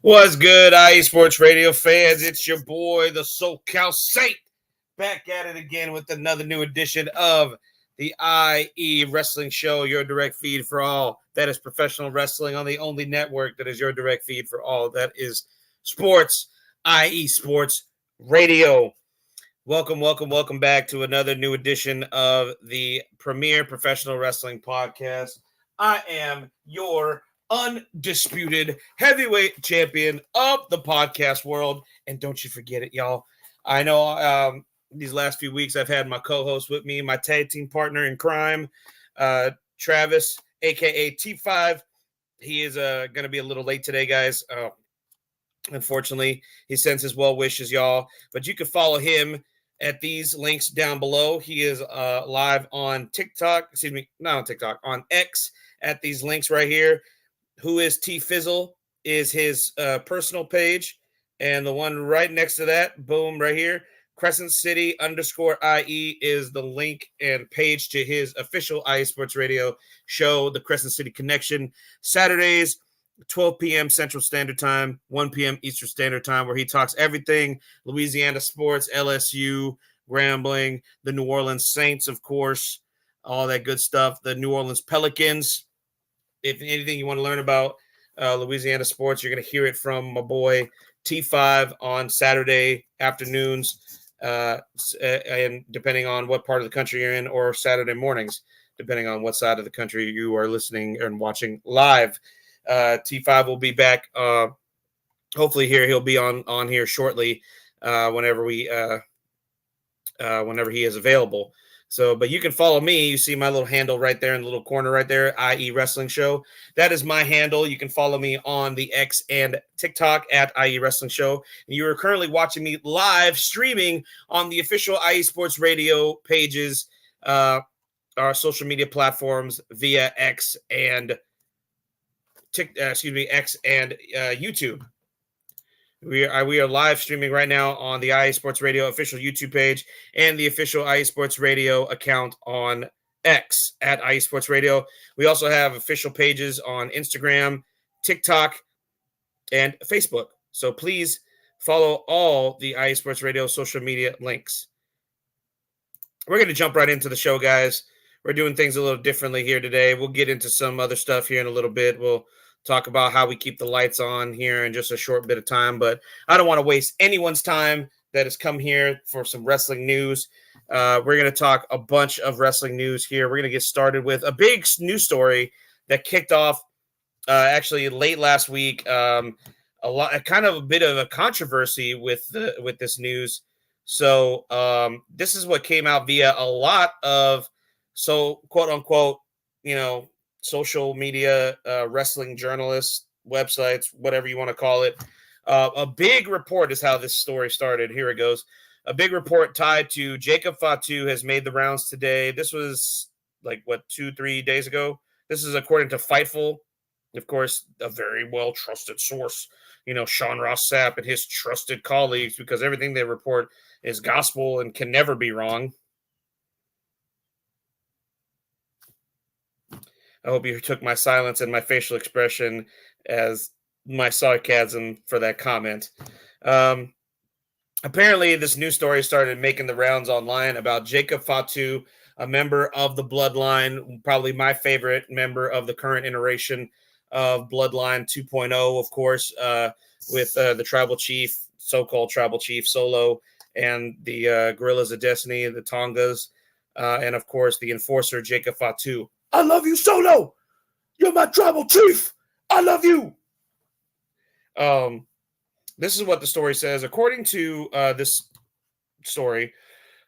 What's good, IE Sports Radio fans? It's your boy, the SoCal Saint, back at it again with another new edition of the IE Wrestling Show, your direct feed for all that is professional wrestling on the only network that is your direct feed for all that is sports, IE Sports Radio. Welcome back to another new edition of the premier professional wrestling podcast. I am your undisputed heavyweight champion of the podcast world. And don't you forget it, y'all. I know these last few weeks I've had my co-host with me, my tag team partner in crime, Travis, a.k.a. T5. He is going to be a little late today, guys. Unfortunately, he sends his well wishes, y'all. But you can follow him at these links down below. He is live on TikTok. Excuse me, not on TikTok, on X at these links right here. Who is T Fizzle is his personal page. And the one right next to that, boom, right here, Crescent City _IE is the link and page to his official IE Sports Radio show, The Crescent City Connection, Saturdays, 12 p.m. Central Standard Time, 1 p.m. Eastern Standard Time, where he talks everything Louisiana sports, LSU, Grambling, the New Orleans Saints, of course, all that good stuff, the New Orleans Pelicans. If anything you want to learn about Louisiana sports, you're going to hear it from my boy T5 on Saturday afternoons, and depending on what part of the country you're in, or Saturday mornings, depending on what side of the country you are listening and watching live. T5 will be back. Hopefully here he'll be on here shortly whenever he is available. So, but you can follow me. You see my little handle right there in the little corner right there, IE Wrestling Show. That is my handle. You can follow me on the X and TikTok at IE Wrestling Show. And you are currently watching me live streaming on the official IE Sports Radio pages, our social media platforms via X and YouTube. We are live streaming right now on the IE Sports Radio official YouTube page and the official IE Sports Radio account on X at IE Sports Radio. We also have official pages on Instagram, TikTok, and Facebook. So please follow all the IE Sports Radio social media links. We're going to jump right into the show, guys. We're doing things a little differently here today. We'll get into some other stuff here in a little bit. We'll talk about how we keep the lights on here in just a short bit of time, but I don't want to waste anyone's time that has come here for some wrestling news. We're going to talk a bunch of wrestling news here. We're going to get started with a big news story that kicked off actually late last week. Kind of a bit of a controversy with this news. So this is what came out via a lot of quote unquote, social media, wrestling journalists, websites, whatever you want to call it. A big report is how this story started. Here it goes. A big report tied to Jacob Fatu has made the rounds today. This was 2-3 days ago. This is according to Fightful. Of course, a very well-trusted source, Sean Ross Sapp and his trusted colleagues, because everything they report is gospel and can never be wrong. I hope you took my silence and my facial expression as my sarcasm for that comment. Apparently, this news story started making the rounds online about Jacob Fatu, a member of the Bloodline, probably my favorite member of the current iteration of Bloodline 2.0, of course, with the Tribal Chief, so-called Tribal Chief Solo, and the Guerrillas of Destiny, the Tongas, and, of course, the Enforcer, Jacob Fatu. I love you, Solo. You're my tribal chief. I love you. This is what the story says. According to this story,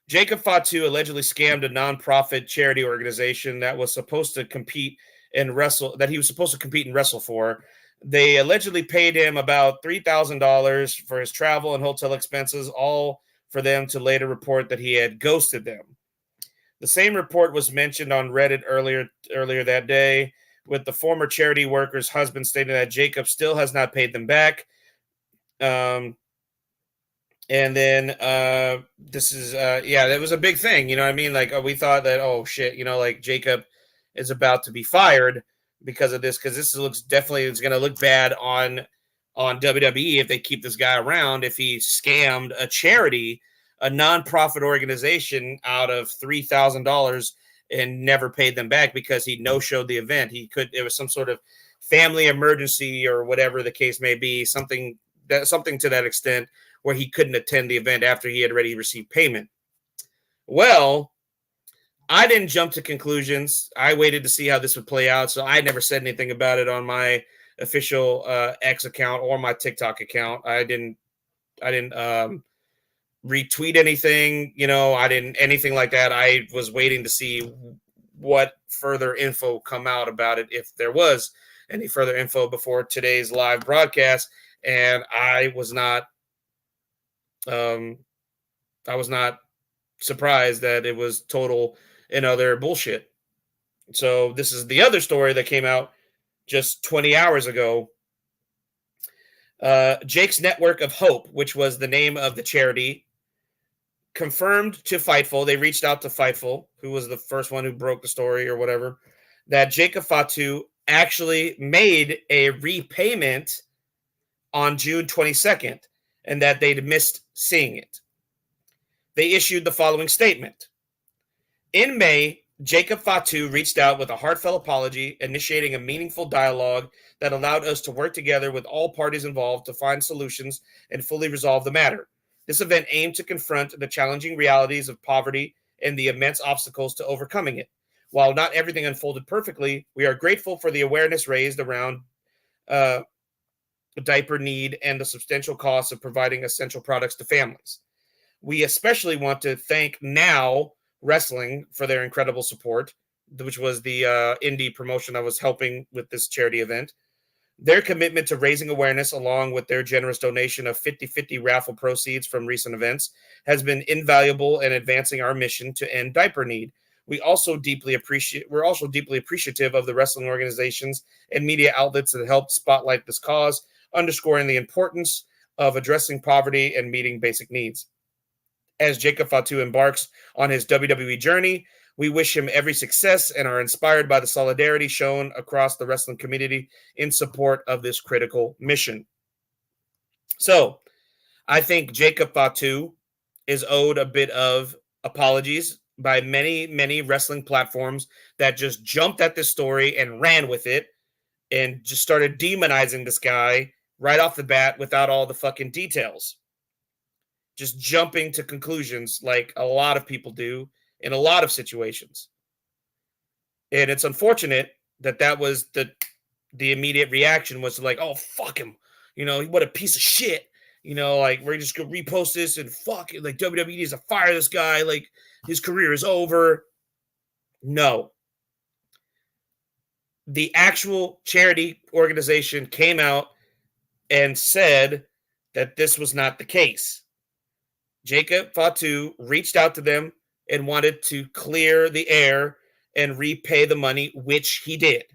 Jacob Fatu allegedly scammed a nonprofit charity organization that was supposed to compete and wrestle. That he was supposed to compete and wrestle for. They allegedly paid him about $3,000 for his travel and hotel expenses, all for them to later report that he had ghosted them. The same report was mentioned on Reddit earlier that day, with the former charity worker's husband stating that Jacob still has not paid them back. And then this is, that was a big thing. You know what I mean? We thought that, oh, shit, Jacob is about to be fired because of this, because this looks definitely, it's going to look bad on on WWE if they keep this guy around if he scammed a charity, a nonprofit organization, out of $3,000 and never paid them back because he no-showed the event. It was some sort of family emergency or whatever the case may be, something to that extent, where he couldn't attend the event after he had already received payment. Well, I didn't jump to conclusions. I waited to see how this would play out, so I never said anything about it on my official X account or my TikTok account. I didn't retweet anything, I didn't anything like that. I was waiting to see what further info come out about it, if there was any further info before today's live broadcast. And I was not surprised that it was total and other bullshit. So this is the other story that came out just 20 hours ago. Jake's Network of Hope, which was the name of the charity, confirmed to Fightful. They reached out to Fightful, who was the first one who broke the story or whatever, that Jacob Fatu actually made a repayment on June 22nd and that they'd missed seeing it. They issued the following statement. In May, Jacob Fatu reached out with a heartfelt apology, initiating a meaningful dialogue that allowed us to work together with all parties involved to find solutions and fully resolve the matter. This event aimed to confront the challenging realities of poverty and the immense obstacles to overcoming it. While not everything unfolded perfectly, we are grateful for the awareness raised around diaper need and the substantial costs of providing essential products to families. We especially want to thank Now Wrestling for their incredible support, which was the indie promotion I was helping with this charity event. Their commitment to raising awareness, along with their generous donation of 50-50 raffle proceeds from recent events, has been invaluable in advancing our mission to end diaper need. We're also deeply appreciative of the wrestling organizations and media outlets that helped spotlight this cause, underscoring the importance of addressing poverty and meeting basic needs. As Jacob Fatu embarks on his WWE journey, we wish him every success and are inspired by the solidarity shown across the wrestling community in support of this critical mission. So, I think Jacob Fatu is owed a bit of apologies by many, many wrestling platforms that just jumped at this story and ran with it and just started demonizing this guy right off the bat without all the fucking details. Just jumping to conclusions like a lot of people do in a lot of situations. And it's unfortunate that was the immediate reaction was like, oh, fuck him. What a piece of shit. Like, we're just going to repost this and fuck it. Like, WWE needs to fire this guy. Like, his career is over. No. The actual charity organization came out and said that this was not the case. Jacob Fatu reached out to them and wanted to clear the air and repay the money, which he did.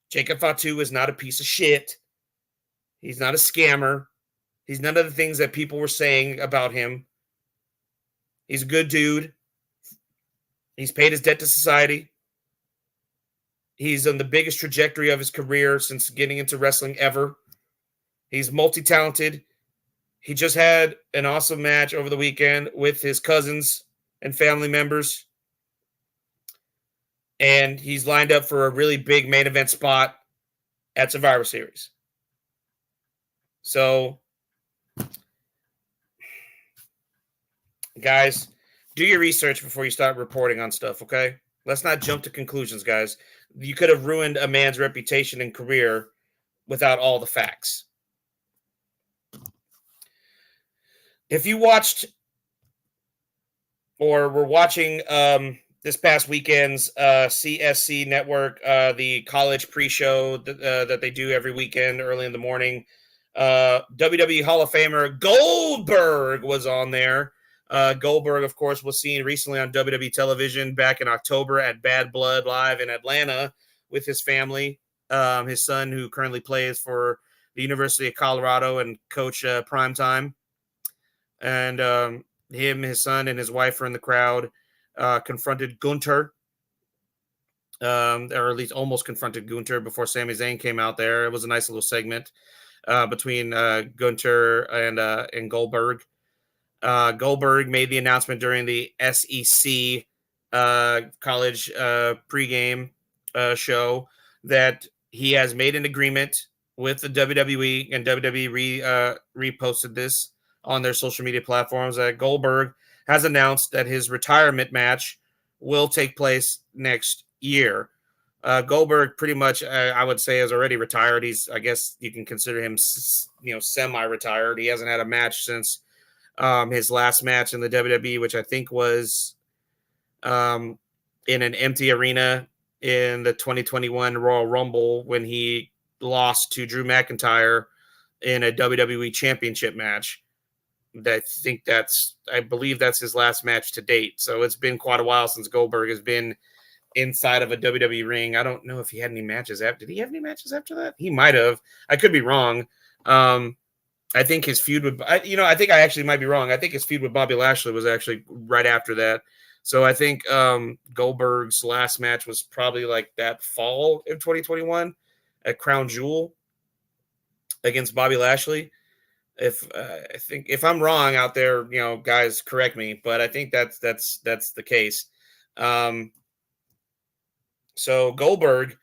Jacob Fatu is not a piece of shit. He's not a scammer. He's none of the things that people were saying about him. He's a good dude. He's paid his debt to society. He's on the biggest trajectory of his career since getting into wrestling ever. He's multi-talented. He just had an awesome match over the weekend with his cousins and family members. And he's lined up for a really big main event spot at Survivor Series. So, guys, do your research before you start reporting on stuff, okay? Let's not jump to conclusions, guys. You could have ruined a man's reputation and career without all the facts. If you watched or were watching this past weekend's CSC network, the college pre-show that they do every weekend early in the morning, WWE Hall of Famer Goldberg was on there. Goldberg, of course, was seen recently on WWE television back in October at Bad Blood Live in Atlanta with his family. His son, who currently plays for the University of Colorado and coach Primetime. And him, his son, and his wife were in the crowd, confronted Gunther, or at least almost confronted Gunther before Sami Zayn came out there. It was a nice little segment. between Gunter and Goldberg. Goldberg made the announcement during the SEC college pregame show that he has made an agreement with the WWE, and WWE reposted this on their social media platforms, that Goldberg has announced that his retirement match will take place next year. Goldberg pretty much, I would say, is already retired. I guess you can consider him, semi-retired. He hasn't had a match since his last match in the WWE, which I think was in an empty arena in the 2021 Royal Rumble, when he lost to Drew McIntyre in a WWE Championship match. I believe that's his last match to date. So it's been quite a while since Goldberg has been inside of a WWE ring. I don't know if he had any matches after. Did he have any matches after that? He might have. I could be wrong. I think his feud with, I think I actually might be wrong. I think his feud with Bobby Lashley was actually right after that. So I think Goldberg's last match was probably like that fall of 2021 at Crown Jewel against Bobby Lashley. If I'm wrong out there, guys, correct me, but I think that's the case. So Goldberg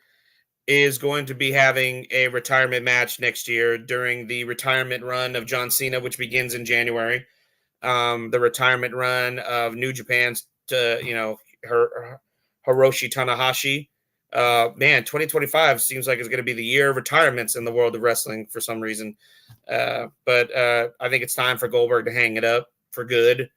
is going to be having a retirement match next year during the retirement run of John Cena, which begins in January. The retirement run of New Japan's Hiroshi Tanahashi. 2025 seems like it's going to be the year of retirements in the world of wrestling for some reason. But I think it's time for Goldberg to hang it up for good.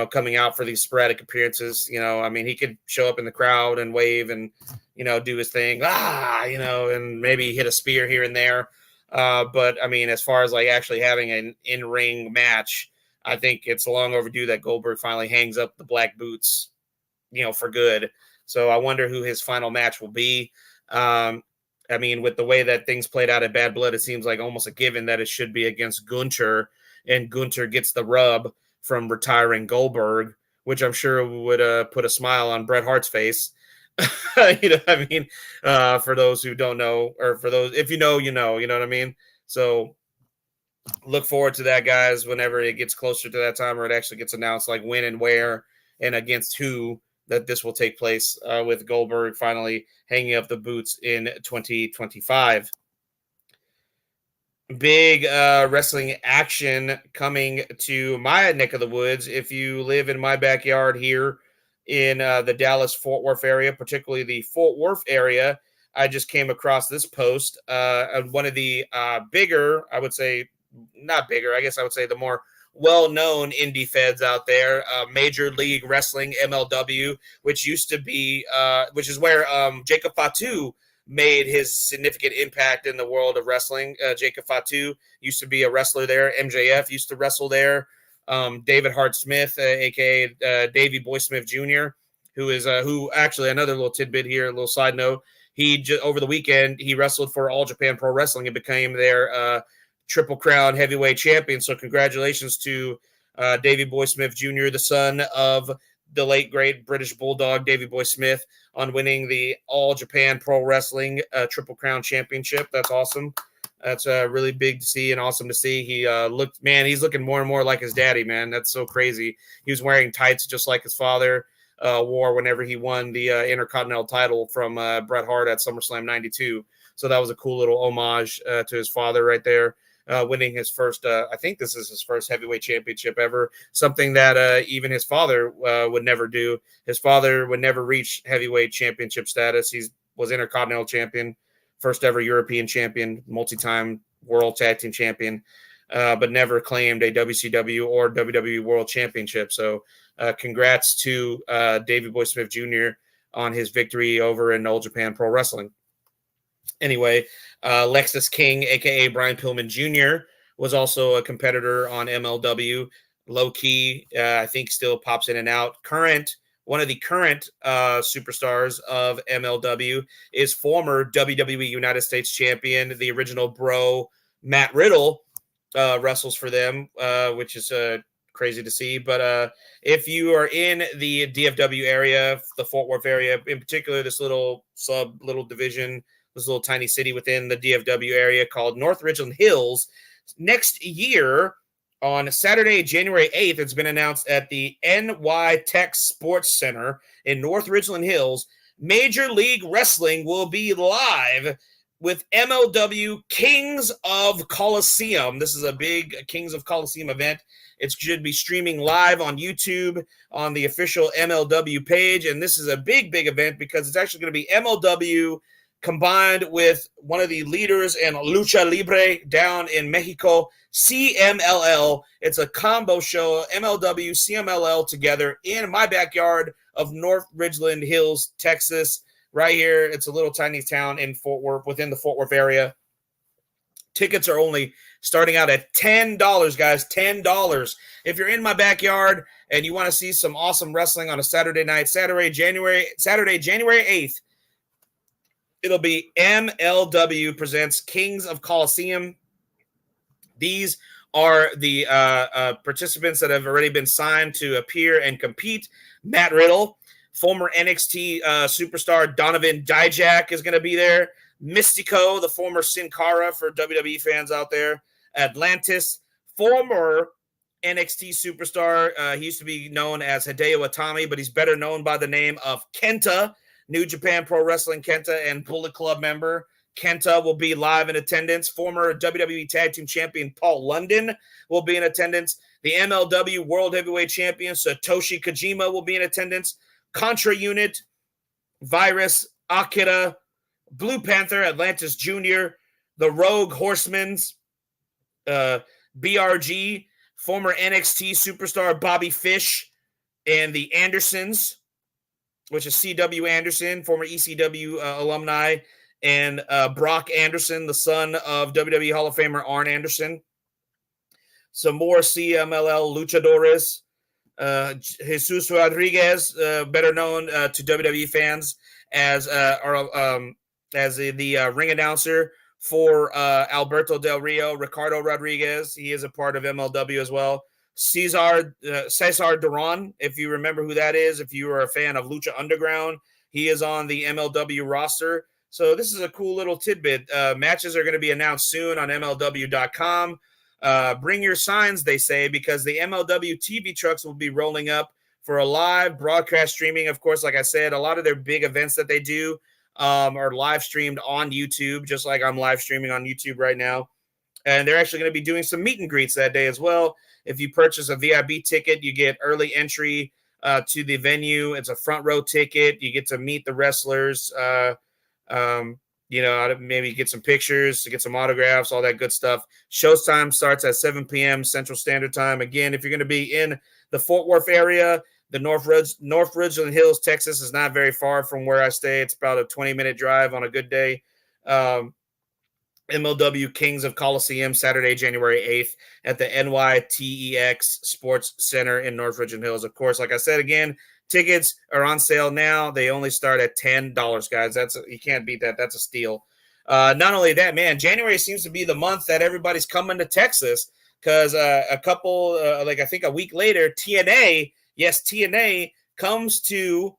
Coming out for these sporadic appearances. He could show up in the crowd and wave and, do his thing, and maybe hit a spear here and there. But as far as like actually having an in-ring match, I think it's long overdue that Goldberg finally hangs up the black boots, for good. So I wonder who his final match will be. With the way that things played out at Bad Blood, it seems like almost a given that it should be against Gunter, and Gunter gets the rub from retiring Goldberg, which I'm sure would put a smile on Bret Hart's face. For those who don't know, or for those, if you know what I mean? So look forward to that, guys, whenever it gets closer to that time, or it actually gets announced, like when and where and against who that this will take place, with Goldberg finally hanging up the boots in 2025. Big wrestling action coming to my neck of the woods. If you live in my backyard here in the Dallas-Fort Worth area, particularly the Fort Worth area, I just came across this post. One of the bigger, I would say, not bigger, I guess I would say the more well-known indie feds out there, Major League Wrestling, MLW, which used to be, which is where Jacob Fatu made his significant impact in the world of wrestling. Jacob Fatu used to be a wrestler there. MJF used to wrestle there. David Hart Smith, aka Davey Boy Smith Jr., who actually, another little tidbit here, a little side note. Over the weekend, he wrestled for All Japan Pro Wrestling and became their Triple Crown heavyweight champion. So congratulations to Davey Boy Smith Jr., the son of the late great British Bulldog Davey Boy Smith, on winning the All Japan Pro Wrestling Triple Crown Championship. That's awesome. That's really big to see and awesome to see. He's looking more and more like his daddy, man. That's so crazy. He was wearing tights just like his father wore whenever he won the Intercontinental title from Bret Hart at SummerSlam 92. So that was a cool little homage to his father right there. Winning his first, I think this is his first heavyweight championship ever, something that even his father would never do. His father would never reach heavyweight championship status. He was Intercontinental champion, first ever European champion, multi-time world tag team champion, but never claimed a WCW or WWE world championship. So congrats to Davey Boy Smith Jr. on his victory over in All Japan Pro Wrestling. Anyway, Lexus King, a.k.a. Brian Pillman Jr., was also a competitor on MLW. Low-key, I think still pops in and out. One of the current superstars of MLW is former WWE United States champion, the original bro, Matt Riddle, wrestles for them, which is crazy to see. But if you are in the DFW area, the Fort Worth area, in particular, this little division, this little tiny city within the DFW area called North Ridgeland Hills. Next year, on Saturday, January 8th, it's been announced at the NY Tech Sports Center in North Ridgeland Hills, Major League Wrestling will be live with MLW Kings of Coliseum. This is a big Kings of Coliseum event. It should be streaming live on YouTube on the official MLW page. And this is a big, big event because it's actually going to be MLW combined with one of the leaders in Lucha Libre down in Mexico, CMLL. It's a combo show, MLW, CMLL together in my backyard of North Ridgeland Hills, Texas. Right here, it's a little tiny town in Fort Worth, within the Fort Worth area. Tickets are only starting out at $10, guys, $10. If you're in my backyard and you want to see some awesome wrestling on a Saturday night, Saturday, January 8th, it'll be MLW presents Kings of Coliseum. These are the participants that have already been signed to appear and compete. Matt Riddle, former NXT superstar Donovan Dijak is going to be there. Mystico, the former Sin Cara for WWE fans out there. Atlantis, former NXT superstar. He used to be known as Hideo Itami, but he's better known by the name of Kenta. New Japan Pro Wrestling Kenta and Bullet Club member. Kenta will be live in attendance. Former WWE Tag Team Champion Paul London will be in attendance. The MLW World Heavyweight Champion Satoshi Kojima will be in attendance. Contra Unit, Virus, Akira, Blue Panther, Atlantis Jr., the Rogue Horsemen's, BRG, former NXT superstar Bobby Fish, and the Andersons, which is C.W. Anderson, former ECW alumni, and Brock Anderson, the son of WWE Hall of Famer Arn Anderson. Some more CMLL luchadores. Jesus Rodriguez, better known to WWE fans as the ring announcer for Alberto Del Rio. Ricardo Rodriguez, he is a part of MLW as well. Cesar Duran, if you remember who that is, if you are a fan of Lucha Underground, he is on the MLW roster. So this is a cool little tidbit. Matches are going to be announced soon on MLW.com. Bring your signs, they say, because the MLW TV trucks will be rolling up for a live broadcast streaming. Of course, like I said, a lot of their big events that they do are live streamed on YouTube, just like I'm live streaming on YouTube right now. And they're actually going to be doing some meet and greets that day as well. If you purchase a VIB ticket, you get early entry to the venue. It's a front row ticket. You get to meet the wrestlers, maybe get some pictures, to get some autographs, all that good stuff. Showtime starts at 7 p.m. Central Standard Time. Again, if you're going to be in the Fort Worth area, the North Ridgeland Hills, Texas is not very far from where I stay. It's about a 20-minute drive on a good day. MLW Kings of Coliseum, Saturday, January 8th at the NYTEX Sports Center in North Ridgeland Hills. Of course, like I said, again, tickets are on sale now. They only start at $10, guys. You can't beat that. That's a steal. Not only that, man, January seems to be the month that everybody's coming to Texas because I think a week later, TNA comes to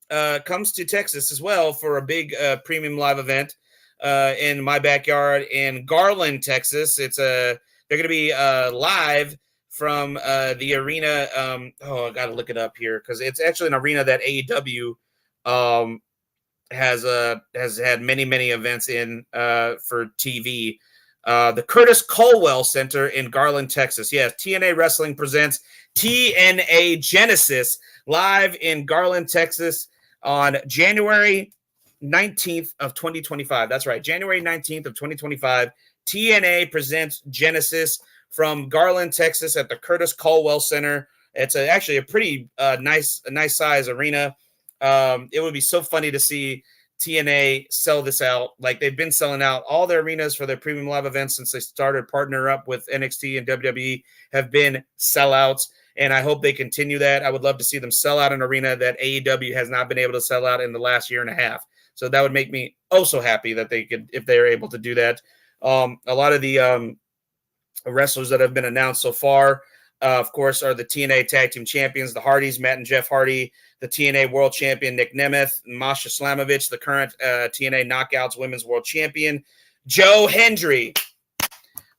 Texas as well for a big premium live event in my backyard in Garland, Texas. They're going to be live from the arena. I got to look it up here because it's actually an arena that AEW has had many events in for TV. The Curtis Colwell Center in Garland, Texas. Yes, TNA Wrestling presents TNA Genesis live in Garland, Texas on January 19th of 2025. That's right, January 19th of 2025. TNA presents Genesis from Garland, Texas at the Curtis Colwell Center. It's actually a pretty nice size arena. It would be so funny to see TNA sell this out. Like they've been selling out all their arenas for their premium live events since they started partner up with NXT and WWE have been sellouts. And I hope they continue that. I would love to see them sell out an arena that AEW has not been able to sell out in the last year and a half. So that would make me so happy that they could, if they're able to do that. A lot of the wrestlers that have been announced so far of course, are the TNA Tag Team Champions, the Hardys, Matt and Jeff Hardy, the TNA World Champion, Nick Nemeth, Masha Slamovich, the current TNA Knockouts Women's World Champion, Joe Hendry,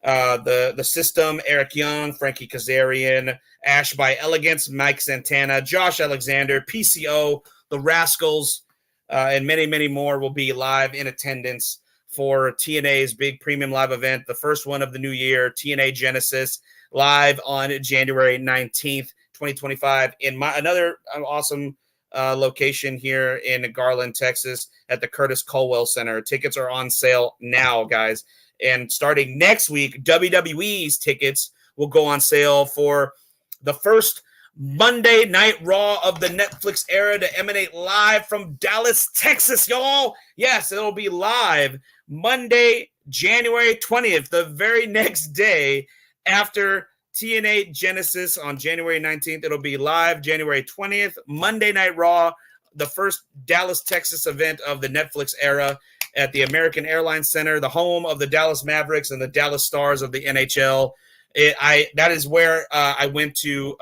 the System, Eric Young, Frankie Kazarian, Ash by Elegance, Mike Santana, Josh Alexander, PCO, the Rascals, and many, many more will be live in attendance for TNA's big premium live event, the first one of the new year, TNA Genesis, live on January 19th, 2025, in another awesome location here in Garland, Texas, at the Curtis Colwell Center. Tickets are on sale now, guys. And starting next week, WWE's tickets will go on sale for the first Monday Night Raw of the Netflix era to emanate live from Dallas, Texas, y'all. Yes, it'll be live Monday, January 20th, the very next day after TNA Genesis on January 19th. It'll be live January 20th, Monday Night Raw, the first Dallas, Texas event of the Netflix era at the American Airlines Center, the home of the Dallas Mavericks and the Dallas Stars of the NHL. That is where I went to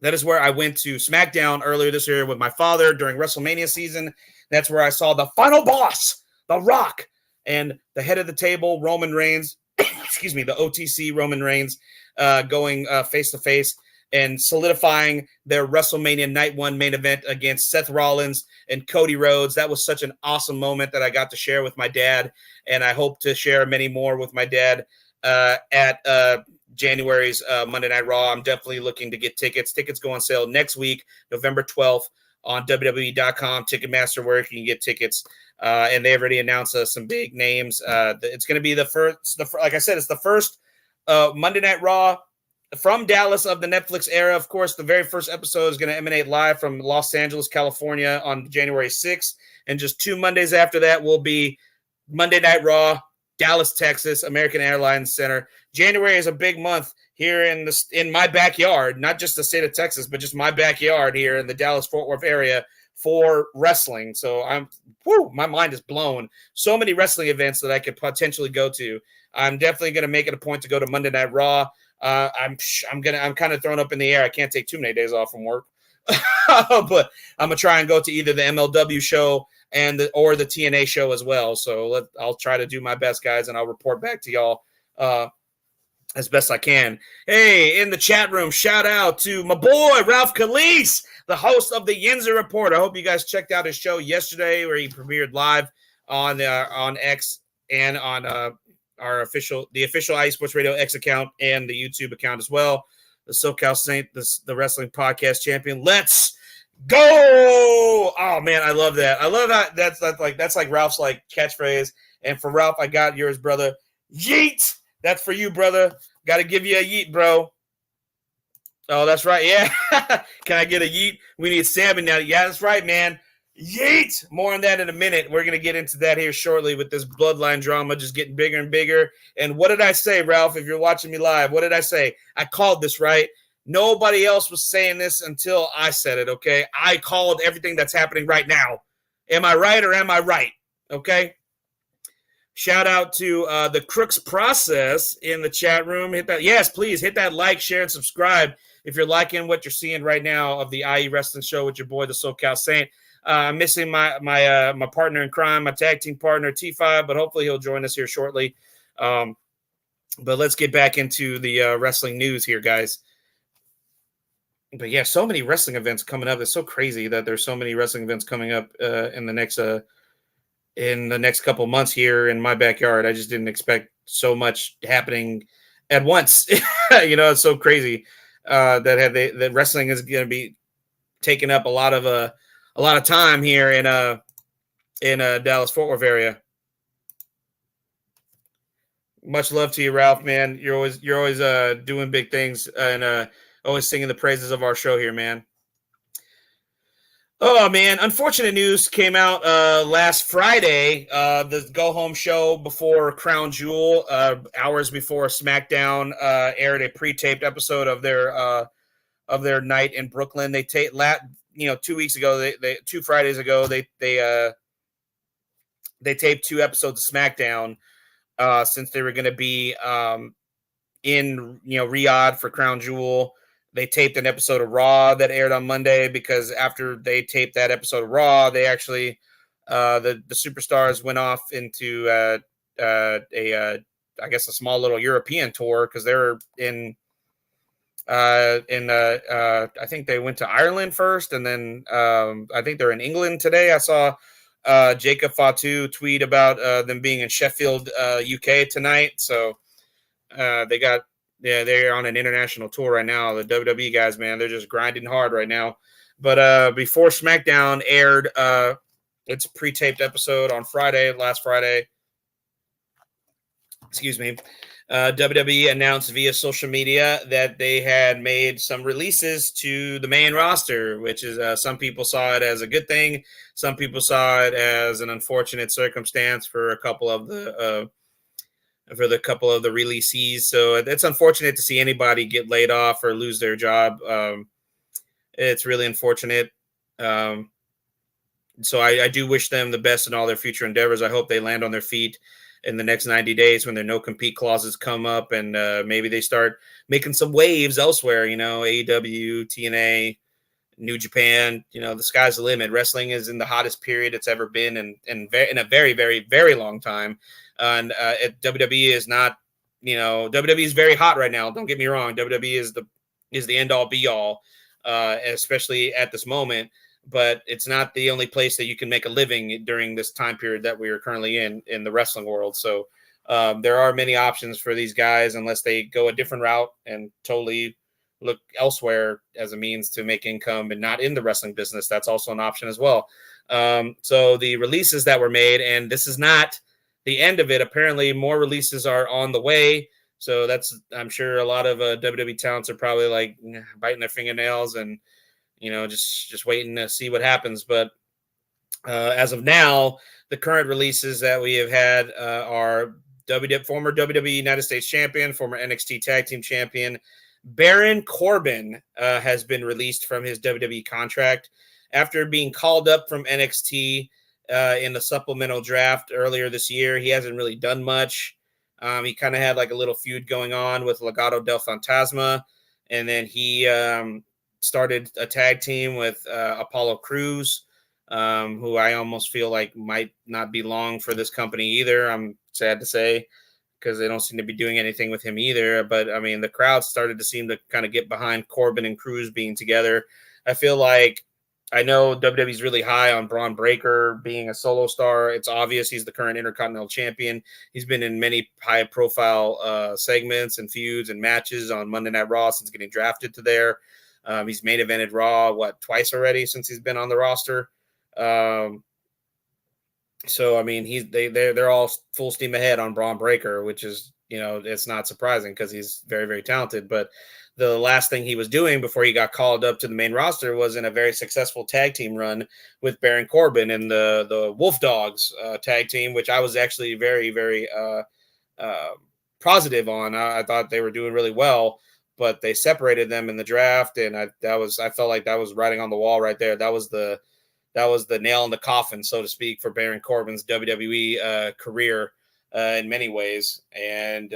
SmackDown earlier this year with my father during WrestleMania season. That's where I saw the final boss, The Rock, and the head of the table, Roman Reigns, excuse me, the OTC Roman Reigns, going face-to-face and solidifying their WrestleMania Night 1 main event against Seth Rollins and Cody Rhodes. That was such an awesome moment that I got to share with my dad, and I hope to share many more with my dad at January's Monday Night Raw. I'm definitely looking to get tickets. Tickets go on sale next week, November 12th, on WWE.com, Ticketmaster, where you can get tickets. And they already announced some big names. It's going to be the first, like I said, it's the first Monday Night Raw from Dallas of the Netflix era. Of course, the very first episode is going to emanate live from Los Angeles, California on January 6th. And just 2 Mondays after that will be Monday Night Raw, Dallas, Texas, American Airlines Center. January is a big month here in my backyard, not just the state of Texas, but just my backyard here in the Dallas-Fort Worth area for wrestling. So my mind is blown. So many wrestling events that I could potentially go to. I'm definitely going to make it a point to go to Monday Night Raw. I'm kind of thrown up in the air. I can't take too many days off from work, but I'm gonna try and go to either the MLW show or the TNA show as well. So I'll try to do my best, guys, and I'll report back to y'all as best I can. Hey, in the chat room, shout out to my boy Ralph Calise, the host of the Yinzer Report. I hope you guys checked out his show yesterday, where he premiered live on X and on the official IE Sports Radio X account and the YouTube account as well. The SoCal Saint, the wrestling podcast champion. Let's go! Oh man, I love that. I love that. That's like Ralph's like catchphrase. And for Ralph, I got yours, brother. Yeet! That's for you, brother. Got to give you a yeet, bro. Oh, that's right. Yeah. Can I get a yeet? We need salmon now. Yeah, that's right, man. Yeet! More on that in a minute. We're going to get into that here shortly with this bloodline drama just getting bigger and bigger. And what did I say, Ralph, if you're watching me live? What did I say? I called this, right? Nobody else was saying this until I said it, okay? I called everything that's happening right now. Am I right or am I right? Okay? Shout out to the Crooks Process in the chat room. Hit that. Yes, please hit that like, share, and subscribe if you're liking what you're seeing right now of the IE Wrestling Show with your boy, the SoCal Saint. I'm missing my partner in crime, my tag team partner, T5, but hopefully he'll join us here shortly. But let's get back into the wrestling news here, guys. But yeah, so many wrestling events coming up. It's so crazy that there's so many wrestling events coming up in the next couple months here in my backyard. I just didn't expect so much happening at once. It's so crazy that wrestling is going to be taking up a lot of time here in Dallas Fort Worth area. Much love to you, Ralph, man. You're always doing big things and always singing the praises of our show here, man. Oh man, unfortunate news came out last Friday. The go home show before Crown Jewel, hours before SmackDown aired a pre-taped episode of their night in Brooklyn. They 2 weeks ago, 2 Fridays ago, they taped 2 episodes of SmackDown since they were going to be in Riyadh for Crown Jewel. They taped an episode of Raw that aired on Monday because after they taped that episode of Raw, they actually the superstars went off into I guess a small little European tour because they're I think they went to Ireland first, and then I think they're in England today. I saw Jacob Fatu tweet about them being in Sheffield, UK tonight. So they're on an international tour right now. The WWE guys, man, they're just grinding hard right now. But before SmackDown aired, its pre-taped episode on last Friday. Excuse me. WWE announced via social media that they had made some releases to the main roster, which is some people saw it as a good thing. Some people saw it as an unfortunate circumstance for a couple of the releasees. So it's unfortunate to see anybody get laid off or lose their job. It's really unfortunate. So I do wish them the best in all their future endeavors. I hope they land on their feet in the next 90 days when their no compete clauses come up, and maybe they start making some waves elsewhere, AEW, TNA, New Japan. The sky's the limit. Wrestling is in the hottest period it's ever been in a very, very, very long time. And WWE is not, WWE is very hot right now. Don't get me wrong. WWE is the end all be all, especially at this moment. But it's not the only place that you can make a living during this time period that we are currently in the wrestling world. So there are many options for these guys unless they go a different route and totally look elsewhere as a means to make income and not in the wrestling business. That's also an option as well. So the releases that were made, and this is not the end of it. Apparently more releases are on the way. So I'm sure a lot of WWE talents are probably like biting their fingernails and, just waiting to see what happens. But as of now, the current releases that we have had are former WWE United States champion, former NXT Tag Team champion, Baron Corbin has been released from his WWE contract after being called up from NXT in the supplemental draft earlier this year. He hasn't really done much. He kind of had like a little feud going on with Legado del Fantasma, and then he started a tag team with Apollo Crews, who I almost feel like might not be long for this company either. I'm sad to say, because they don't seem to be doing anything with him either. But I mean, the crowd started to seem to kind of get behind Corbin and Crews being together. I feel like, I know WWE's really high on Braun Breaker being a solo star. It's obvious he's the current Intercontinental Champion. He's been in many high-profile segments and feuds and matches on Monday Night Raw since getting drafted to there. He's main evented Raw, twice already since he's been on the roster. So I mean, they're all full steam ahead on Braun Breaker, which is, it's not surprising because he's very, very talented. But the last thing he was doing before he got called up to the main roster was in a very successful tag team run with Baron Corbin and the Wolf Dogs tag team, which I was actually very, very positive on. I thought they were doing really well. But they separated them in the draft, and I felt like that was writing on the wall right there. That was the nail in the coffin, so to speak, for Baron Corbin's WWE career in many ways. And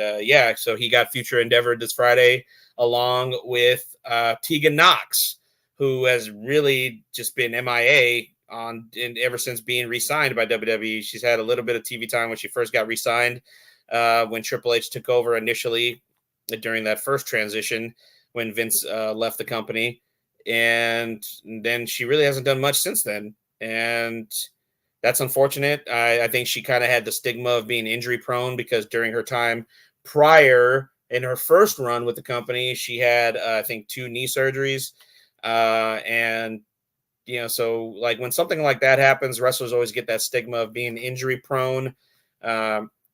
so he got future endeavored this Friday along with Tegan Knox, who has really just been MIA ever since being re-signed by WWE. She's had a little bit of TV time when she first got re-signed when Triple H took over initially during that first transition when Vince left the company. And then she really hasn't done much since then. And that's unfortunate. I think she kind of had the stigma of being injury prone because during her time prior in her first run with the company, she had, I think, 2 knee surgeries. And, so like when something like that happens, wrestlers always get that stigma of being injury prone.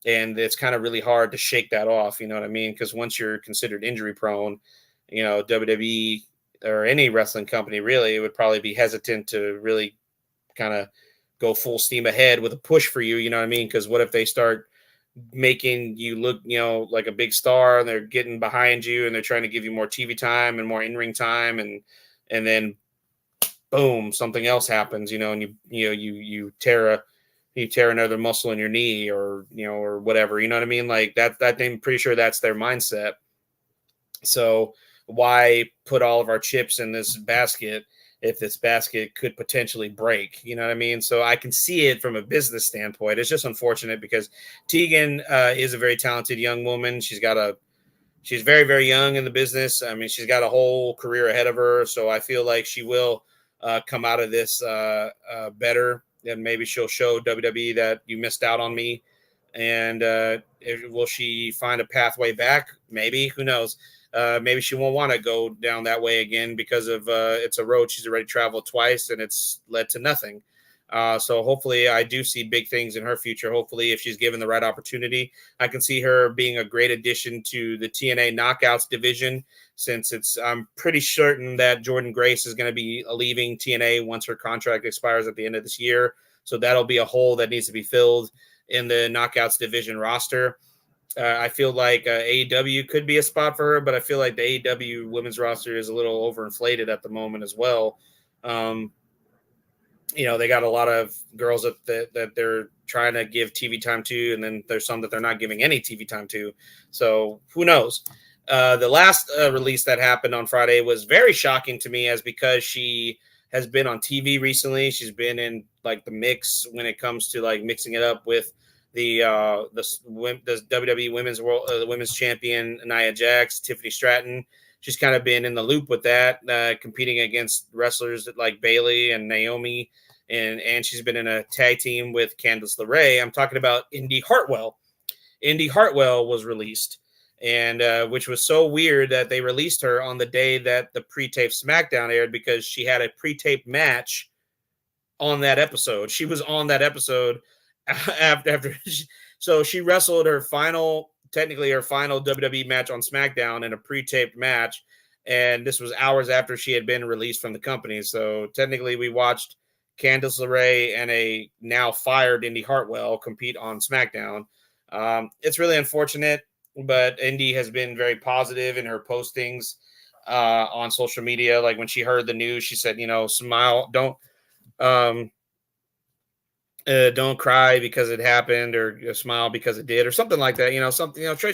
And it's kind of really hard to shake that off. You know what I mean? Because once you're considered injury prone, WWE or any wrestling company really would probably be hesitant to really kind of go full steam ahead with a push for you. You know what I mean? Because what if they start making you look, like a big star, and they're getting behind you and they're trying to give you more TV time and more in-ring time, and then boom, something else happens, and you tear another muscle in your knee or whatever, you know what I mean? Like that I'm pretty sure that's their mindset. So why put all of our chips in this basket if this basket could potentially break? You know what I mean? So I can see it from a business standpoint. It's just unfortunate because Tegan is a very talented young woman. She's very, very young in the business. I mean, she's got a whole career ahead of her. So I feel like she will come out of this better. And maybe she'll show WWE that you missed out on me. And will she find a pathway back? Maybe. Who knows? Maybe she won't want to go down that way again because of it's a road she's already traveled twice and it's led to nothing. So hopefully I do see big things in her future. Hopefully, if she's given the right opportunity, I can see her being a great addition to the TNA Knockouts division, since I'm pretty certain that Jordan Grace is going to be leaving TNA once her contract expires at the end of this year. So that'll be a hole that needs to be filled in the Knockouts division roster. I feel like AEW could be a spot for her, but I feel like the AEW women's roster is a little overinflated at the moment as well. They got a lot of girls that they're trying to give TV time to, and then there's some that they're not giving any TV time to. So who knows? The last release that happened on Friday was very shocking to me, as because she has been on TV recently. She's been in like the mix when it comes to like mixing it up with the WWE women's champion Nia Jax, Tiffany Stratton. She's kind of been in the loop with that, competing against wrestlers like Bayley and Naomi, and she's been in a tag team with Candice LeRae. I'm talking about Indy Hartwell. Indy Hartwell was released, and which was so weird that they released her on the day that the pre-taped SmackDown aired, because she had a pre-taped match on that episode. She was on that episode after so she wrestled technically her final WWE match on SmackDown in a pre-taped match, and this was hours after she had been released from the company. So technically we watched Candice LeRae and a now fired Indy Hartwell compete on SmackDown. It's really unfortunate, but Indy has been very positive in her postings on social media. Like when she heard the news, she said, smile, don't cry because it happened, or smile because it did, or something like that.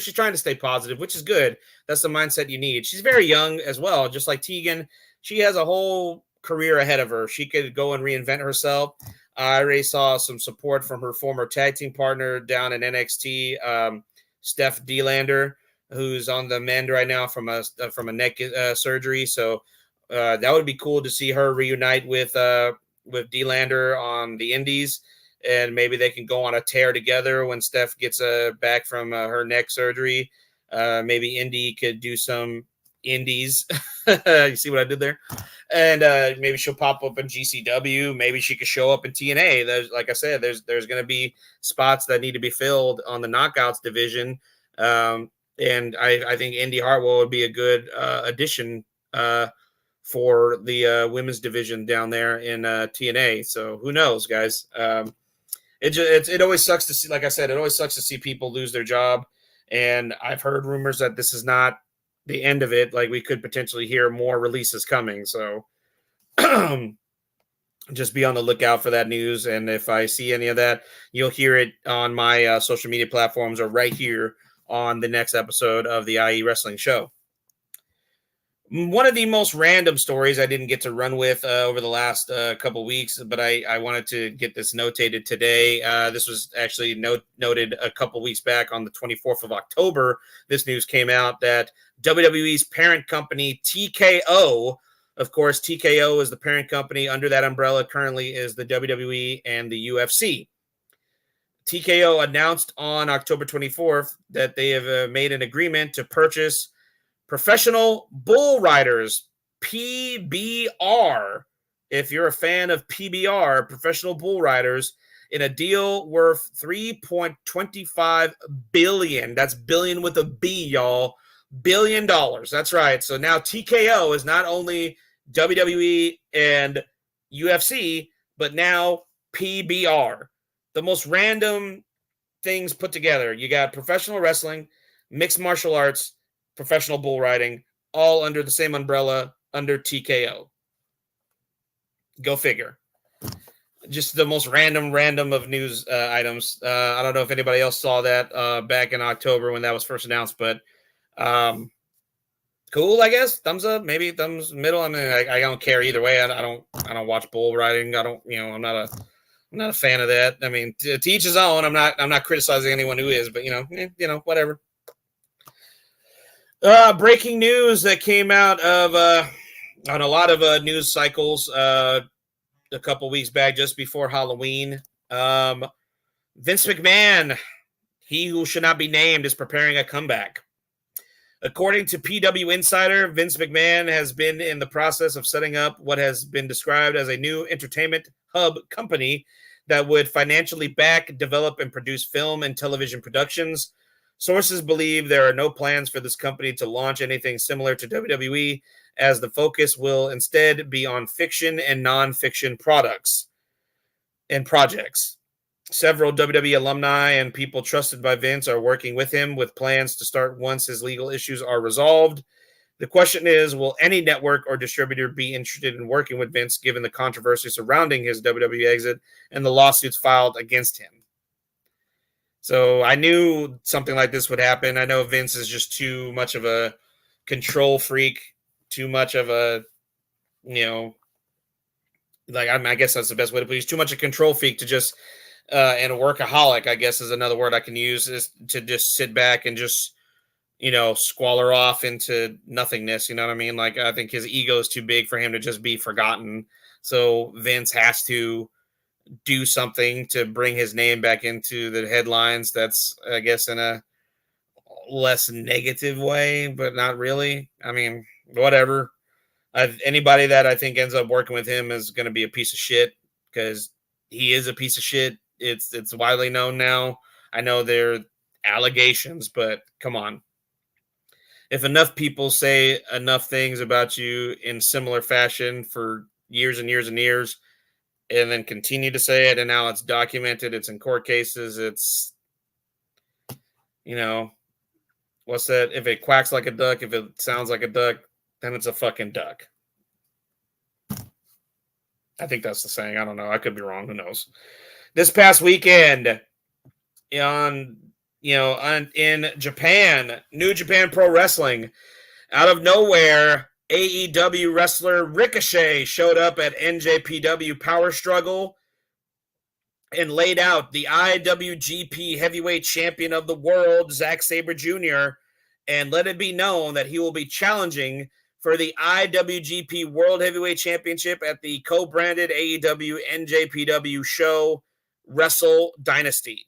She's trying to stay positive, which is good. That's the mindset you need. She's very young as well, just like Tegan. She has a whole career ahead of her. She could go and reinvent herself. I already saw some support from her former tag team partner down in NXT, Steph D-Lander, who's on the mend right now from a neck surgery. So that would be cool to see her reunite with D-Lander on the Indies. And maybe they can go on a tear together when Steph gets back from her neck surgery. Maybe Indy could do some indies. You see what I did there? And maybe she'll pop up in GCW. Maybe she could show up in TNA. Like I said, there's going to be spots that need to be filled on the Knockouts division. And I think Indy Hartwell would be a good addition for the women's division down there in TNA. So who knows, guys? It always sucks to see, like I said, it always sucks to see people lose their job. And I've heard rumors that this is not the end of it. Like we could potentially hear more releases coming. So just be on the lookout for that news. And if I see any of that, you'll hear it on my social media platforms or right here on the next episode of the IE Wrestling Show. One of the most random stories I didn't get to run with over the last couple weeks, but I wanted to get this notated today. This was actually noted a couple weeks back on the 24th of October. This news came out that WWE's parent company, TKO, of course, TKO is the parent company. Under that umbrella currently is the WWE and the UFC. TKO announced on October 24th that they have made an agreement to purchase Professional Bull Riders, PBR. If you're a fan of PBR, Professional Bull Riders, in a deal worth $3.25 billion. That's billion with a B, y'all. $1 billion. That's right. So now TKO is not only WWE and UFC, but now PBR. The most random things put together. You got professional wrestling, mixed martial arts, professional bull riding, all under the same umbrella, under TKO. Go figure. Just the most random of news items. I don't know if anybody else saw that back in October when that was first announced, but cool, I guess. Thumbs up, maybe thumbs middle. I mean, I don't care either way. I don't watch bull riding. I'm not a fan of that. I mean, to each his own. I'm not criticizing anyone who is, but whatever. Breaking news that came out of on a lot of news cycles a couple weeks back, just before Halloween. Vince McMahon, he who should not be named, is preparing a comeback. According to PW Insider, Vince McMahon has been in the process of setting up what has been described as a new entertainment hub company that would financially back, develop, and produce film and television productions. Sources believe there are no plans for this company to launch anything similar to WWE, as the focus will instead be on fiction and non-fiction products and projects. Several WWE alumni and people trusted by Vince are working with him with plans to start once his legal issues are resolved. The question is, will any network or distributor be interested in working with Vince given the controversy surrounding his WWE exit and the lawsuits filed against him? So I knew something like this would happen. I know Vince is just too much of a control freak, too much of a, I guess that's the best way to put it. He's too much a control freak to just, and a workaholic, I guess is another word I can use, is to just sit back and just, squalor off into nothingness. You know what I mean? Like, I think his ego is too big for him to just be forgotten. So Vince has to do something to bring his name back into the headlines. That's, I guess, in a less negative way, but not really. I mean, whatever. Anybody that I think ends up working with him is going to be a piece of shit, because he is a piece of shit. It's widely known now. I know there are allegations, but come on. If enough people say enough things about you in similar fashion for years and years and years, and then continue to say it, and now it's documented, it's in court cases, it's, what's that? If it quacks like a duck, if it sounds like a duck, then it's a fucking duck. I think that's the saying. I don't know. I could be wrong. Who knows? This past weekend in Japan, New Japan Pro Wrestling, out of nowhere, AEW wrestler Ricochet showed up at NJPW Power Struggle and laid out the IWGP Heavyweight Champion of the World, Zack Sabre Jr., and let it be known that he will be challenging for the IWGP World Heavyweight Championship at the co-branded AEW NJPW show, Wrestle Dynasty.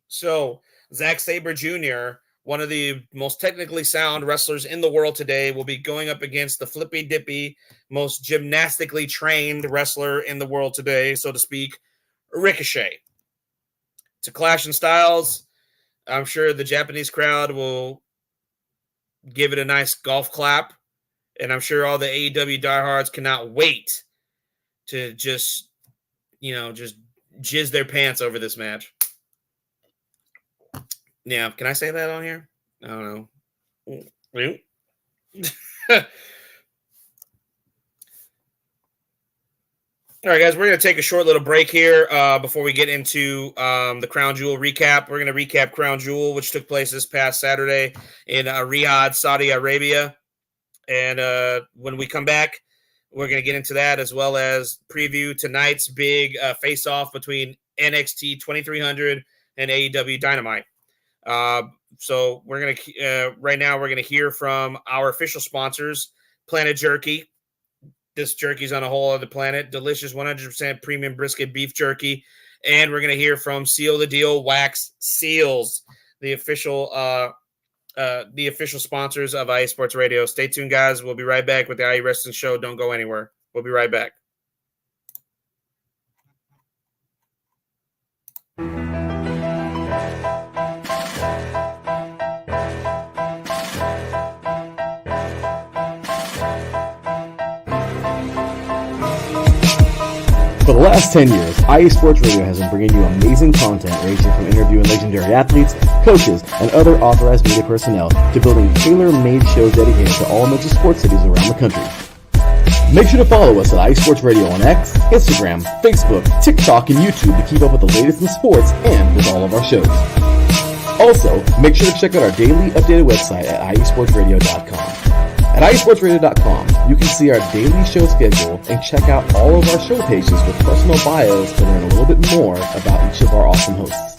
So, Zack Sabre Jr., one of the most technically sound wrestlers in the world today, will be going up against the flippy-dippy, most gymnastically trained wrestler in the world today, so to speak, Ricochet. It's a clash in styles. I'm sure the Japanese crowd will give it a nice golf clap, and I'm sure all the AEW diehards cannot wait to just jizz their pants over this match. Yeah, can I say that on here? I don't know. All right, guys, we're going to take a short little break here before we get into the Crown Jewel recap. We're going to recap Crown Jewel, which took place this past Saturday in Riyadh, Saudi Arabia. And when we come back, we're going to get into that, as well as preview tonight's big face-off between NXT 2300 and AEW Dynamite. So we're going to right now we're going to hear from our official sponsors, Planet Jerky. This jerky's on a whole other planet. Delicious 100% premium brisket beef jerky. And we're going to hear from Seal the Deal Wax Seals, the official sponsors of IE Sports Radio. Stay tuned, guys. We'll be right back with the IE Wrestling Show. Don't go anywhere. We'll be right back. For the last 10 years, IE Sports Radio has been bringing you amazing content ranging from interviewing legendary athletes, coaches, and other authorized media personnel to building tailor-made shows dedicated to all major sports cities around the country. Make sure to follow us at IE Sports Radio on X, Instagram, Facebook, TikTok, and YouTube to keep up with the latest in sports and with all of our shows. Also, make sure to check out our daily updated website at iesportsradio.com. At iesportsradio.com, you can see our daily show schedule and check out all of our show pages with personal bios to learn a little bit more about each of our awesome hosts.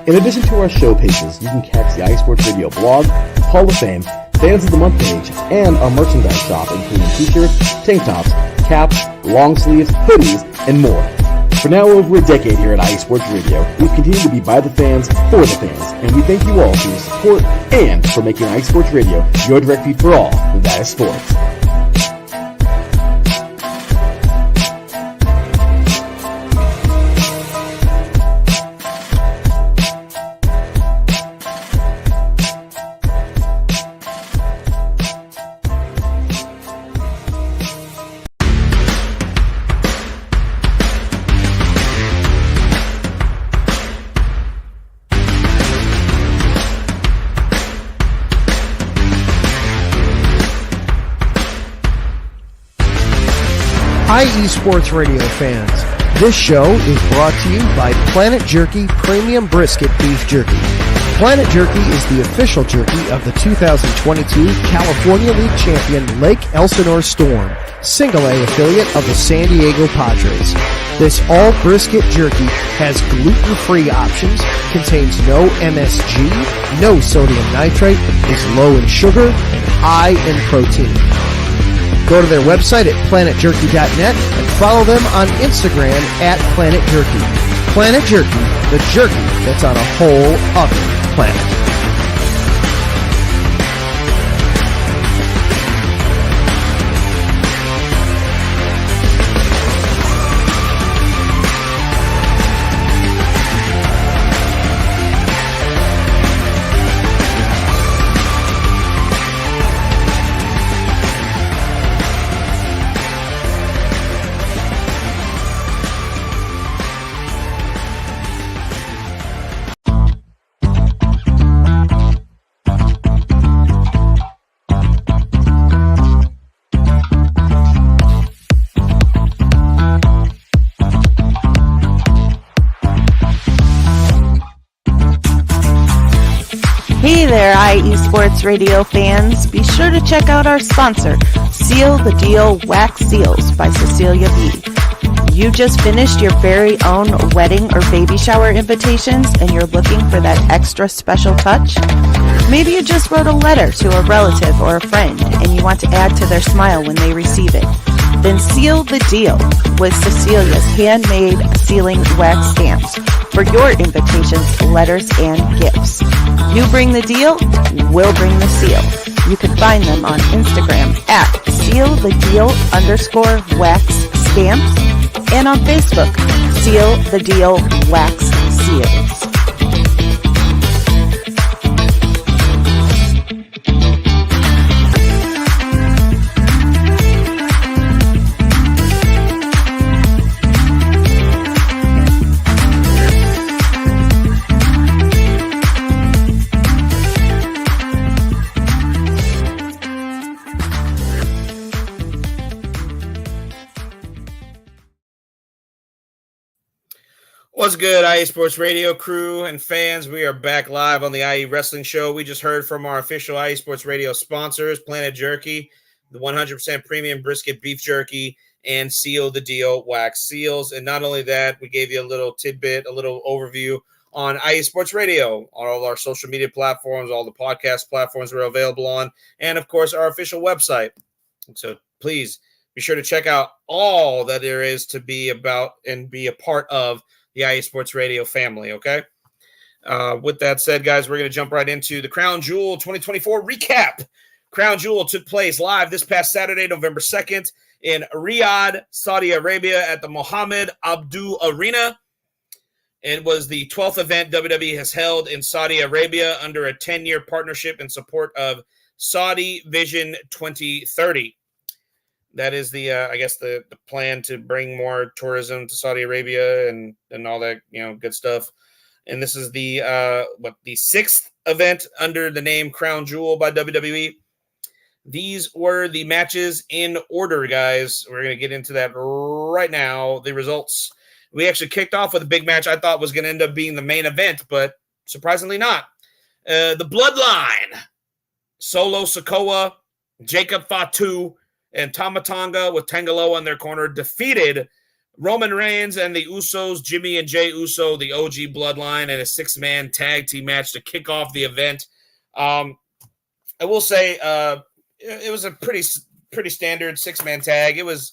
In addition to our show pages, you can catch the iSports Radio blog, Hall of Fame, Fans of the Month page, and our merchandise shop, including t-shirts, tank tops, caps, long sleeves, hoodies, and more. For now over a decade here at iSports Radio, we've continued to be by the fans, for the fans, and we thank you all for your support and for making iSports Radio your direct feed for all that is sports. Hi, eSports Radio fans. This show is brought to you by Planet Jerky Premium Brisket Beef Jerky. Planet Jerky is the official jerky of the 2022 California League champion Lake Elsinore Storm, Single A affiliate of the San Diego Padres. This all brisket jerky has gluten-free options, contains no MSG, no sodium nitrate, is low in sugar, and high in protein. Go to their website at planetjerky.net and follow them on Instagram at Planet Jerky. Planet Jerky, the jerky that's on a whole other planet. Hey there, eSports Radio fans. Be sure to check out our sponsor, Seal the Deal Wax Seals by Cecilia B. You just finished your very own wedding or baby shower invitations and you're looking for that extra special touch? Maybe you just wrote a letter to a relative or a friend and you want to add to their smile when they receive it. Then seal the deal with Cecilia's handmade sealing wax stamps for your invitations, letters, and gifts. You bring the deal, we'll bring the seal. You can find them on Instagram at sealthedeal_wax stamps and on Facebook, Seal the Deal Wax Seals. What's good, IE Sports Radio crew and fans? We are back live on the IE Wrestling Show. We just heard from our official IE Sports Radio sponsors, Planet Jerky, the 100% premium brisket beef jerky, and Seal the Deal Wax Seals. And not only that, we gave you a little tidbit, a little overview on IE Sports Radio, on all our social media platforms, all the podcast platforms we're available on, and, of course, our official website. So please be sure to check out all that there is to be about and be a part of the IE Sports Radio family, okay? With that said, guys, we're going to jump right into the Crown Jewel 2024 recap. Crown Jewel took place live this past Saturday, November 2nd, in Riyadh, Saudi Arabia at the Mohammed Abdul Arena. It was the 12th event WWE has held in Saudi Arabia under a 10-year partnership in support of Saudi Vision 2030. That is the, I guess, the plan to bring more tourism to Saudi Arabia and all that, good stuff. And this is the sixth event under the name Crown Jewel by WWE. These were the matches in order, guys. We're going to get into that right now. The results. We actually kicked off with a big match I thought was going to end up being the main event, but surprisingly not. The Bloodline, Solo Sikoa, Jacob Fatu, and Tamatonga with Tangaloa in their corner defeated Roman Reigns and the Usos, Jimmy and Jey Uso, the OG Bloodline, in a 6-man tag team match to kick off the event. I will say it was a pretty standard 6-man tag. It was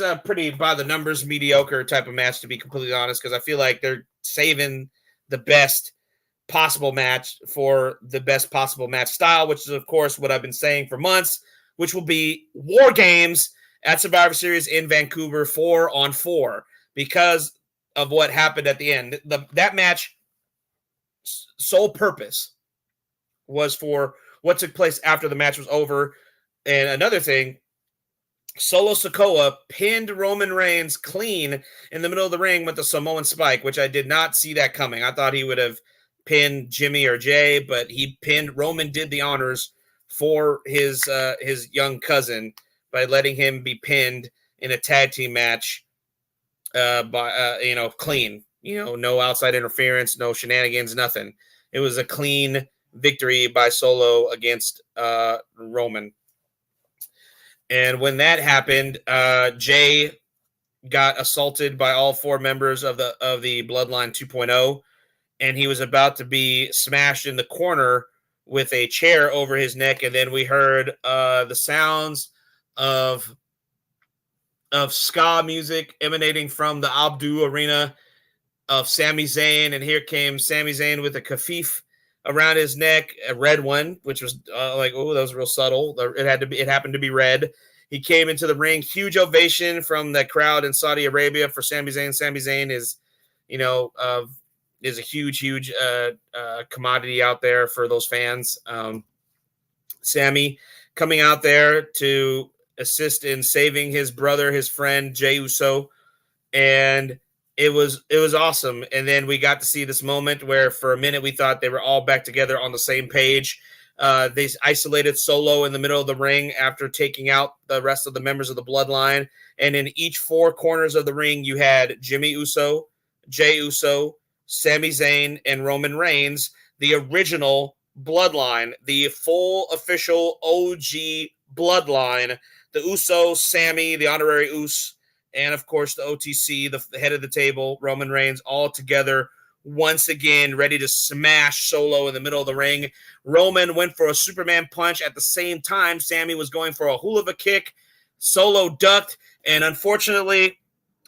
a pretty by the numbers mediocre type of match, to be completely honest, because I feel like they're saving the best possible match for the best possible match style, which is of course what I've been saying for months, which will be War Games at Survivor Series in Vancouver 4-on-4, because of what happened at the end. That match sole purpose was for what took place after the match was over. And another thing, Solo Sikoa pinned Roman Reigns clean in the middle of the ring with the Samoan spike, which I did not see that coming. I thought he would have pinned Jimmy or Jay, but he pinned. Roman did the honors for his young cousin by letting him be pinned in a tag team match by clean. No outside interference, no shenanigans, nothing. It was a clean victory by Solo against Roman. And when that happened, Jay got assaulted by all 4 members of the Bloodline 2.0, and he was about to be smashed in the corner with a chair over his neck. And then we heard the sounds of ska music emanating from the Abdu Arena of Sami Zayn, and here came Sami Zayn with a kafif around his neck, a red one, which was that was real subtle. It happened to be red. He came into the ring, huge ovation from the crowd in Saudi Arabia for Sami Zayn. Sami Zayn is a huge commodity out there for those fans. Sami coming out there to assist in saving his brother, his friend Jey Uso, and it was awesome. And then we got to see this moment where for a minute we thought they were all back together on the same page. They isolated Solo in the middle of the ring after taking out the rest of the members of the Bloodline. And in each 4 corners of the ring, you had Jimmy Uso, Jey Uso, Sami Zayn, and Roman Reigns, the original Bloodline, the full official OG Bloodline. The Usos, Sami, the honorary Us, and of course the OTC, the head of the table, Roman Reigns, all together once again, ready to smash Solo in the middle of the ring. Roman went for a Superman punch. At the same time, Sami was going for a hula kick. Solo ducked, and unfortunately,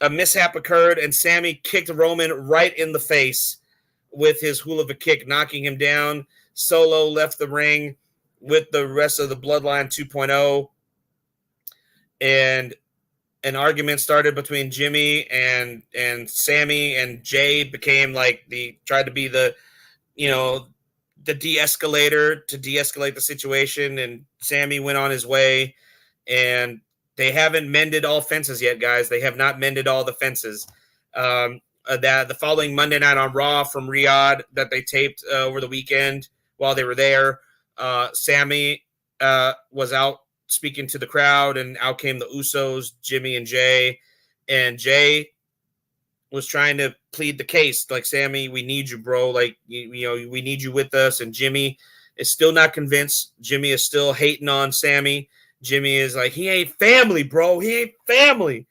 a mishap occurred, and Sami kicked Roman right in the face with his hula kick, knocking him down. Solo left the ring with the rest of the Bloodline 2.0. And an argument started between Jimmy and Sami, and Jay became tried to be the de-escalator to de-escalate the situation, and Sami went on his way, and they haven't mended all fences yet, guys. They have not mended all the fences. That the following Monday night on Raw from Riyadh that they taped over the weekend while they were there, Sami was out speaking to the crowd, and out came the Usos, Jimmy and Jay. And Jay was trying to plead the case, like, Sami, we need you, bro. Like, we need you with us. And Jimmy is still not convinced. Jimmy is still hating on Sami. Jimmy is like, he ain't family, bro. He ain't family.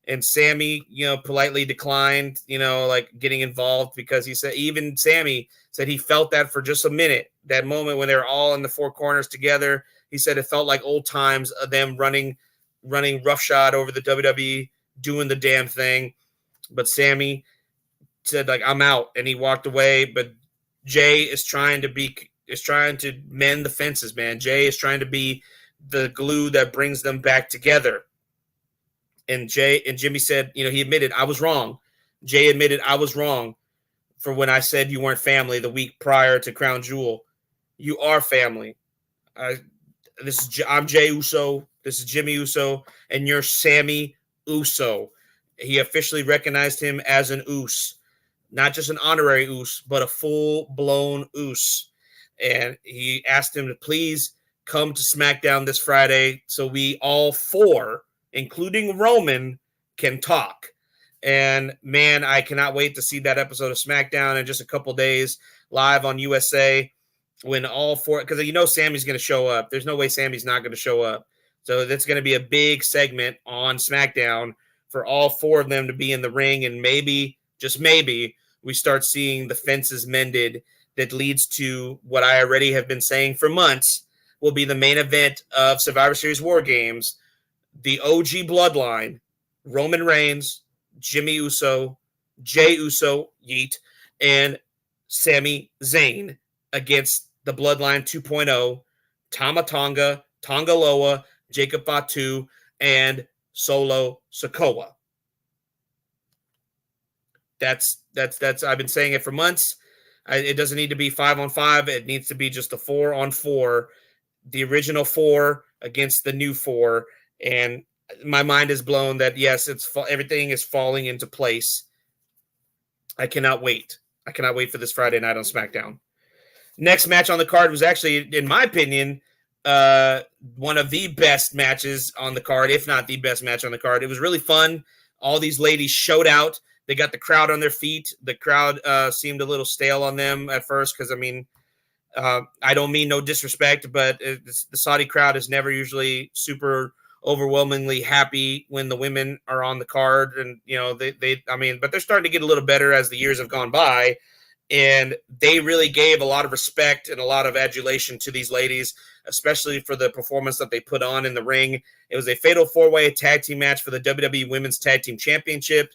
And Sami, politely declined, getting involved, because he said, even Sami said he felt that for just a minute, that moment when they were all in the 4 corners together. He said it felt like old times of them running roughshod over the WWE, doing the damn thing. But Sami said, I'm out, and he walked away. But Jay is trying to mend the fences, man. Jay is trying to be the glue that brings them back together. And Jimmy said, he admitted, I was wrong. Jay admitted, I was wrong for when I said you weren't family the week prior to Crown Jewel. You are family. I'm Jey Uso. This is Jimmy Uso, and you're Sami Uso. He officially recognized him as an Us, not just an honorary Us, but a full-blown Us. And he asked him to please come to SmackDown this Friday so we all 4, including Roman, can talk. And man, I cannot wait to see that episode of SmackDown in just a couple days. live on USA when all four, because you know Sammy's going to show up. There's no way Sammy's not going to show up. So that's going to be a big segment on SmackDown for all four of them to be in the ring, and maybe, just maybe, we start seeing the fences mended that leads to what I already have been saying for months will be the main event of Survivor Series War Games, the OG Bloodline, Roman Reigns, Jimmy Uso, Jey Uso, Yeet, and Sami Zayn against the Bloodline 2.0, Tama Tonga, Tonga Loa, Jacob Fatu, and Solo Sikoa. That's I've been saying it for months. It doesn't need to be 5-on-5. It needs to be just a 4-on-4, the original 4 against the new 4. And my mind is blown that yes, everything is falling into place. I cannot wait. I cannot wait for this Friday night on SmackDown. Next match on the card was actually, in my opinion, one of the best matches on the card, if not the best match on the card. It was really fun. All these ladies showed out. They got the crowd on their feet. The crowd seemed a little stale on them at first because, I mean, I don't mean no disrespect, but the Saudi crowd is never usually super overwhelmingly happy when the women are on the card. And, you know, but they're starting to get a little better as the years have gone by. And they really gave a lot of respect and a lot of adulation to these ladies, especially for the performance that they put on in the ring. It was a fatal 4-way tag team match for the WWE Women's Tag Team Championship.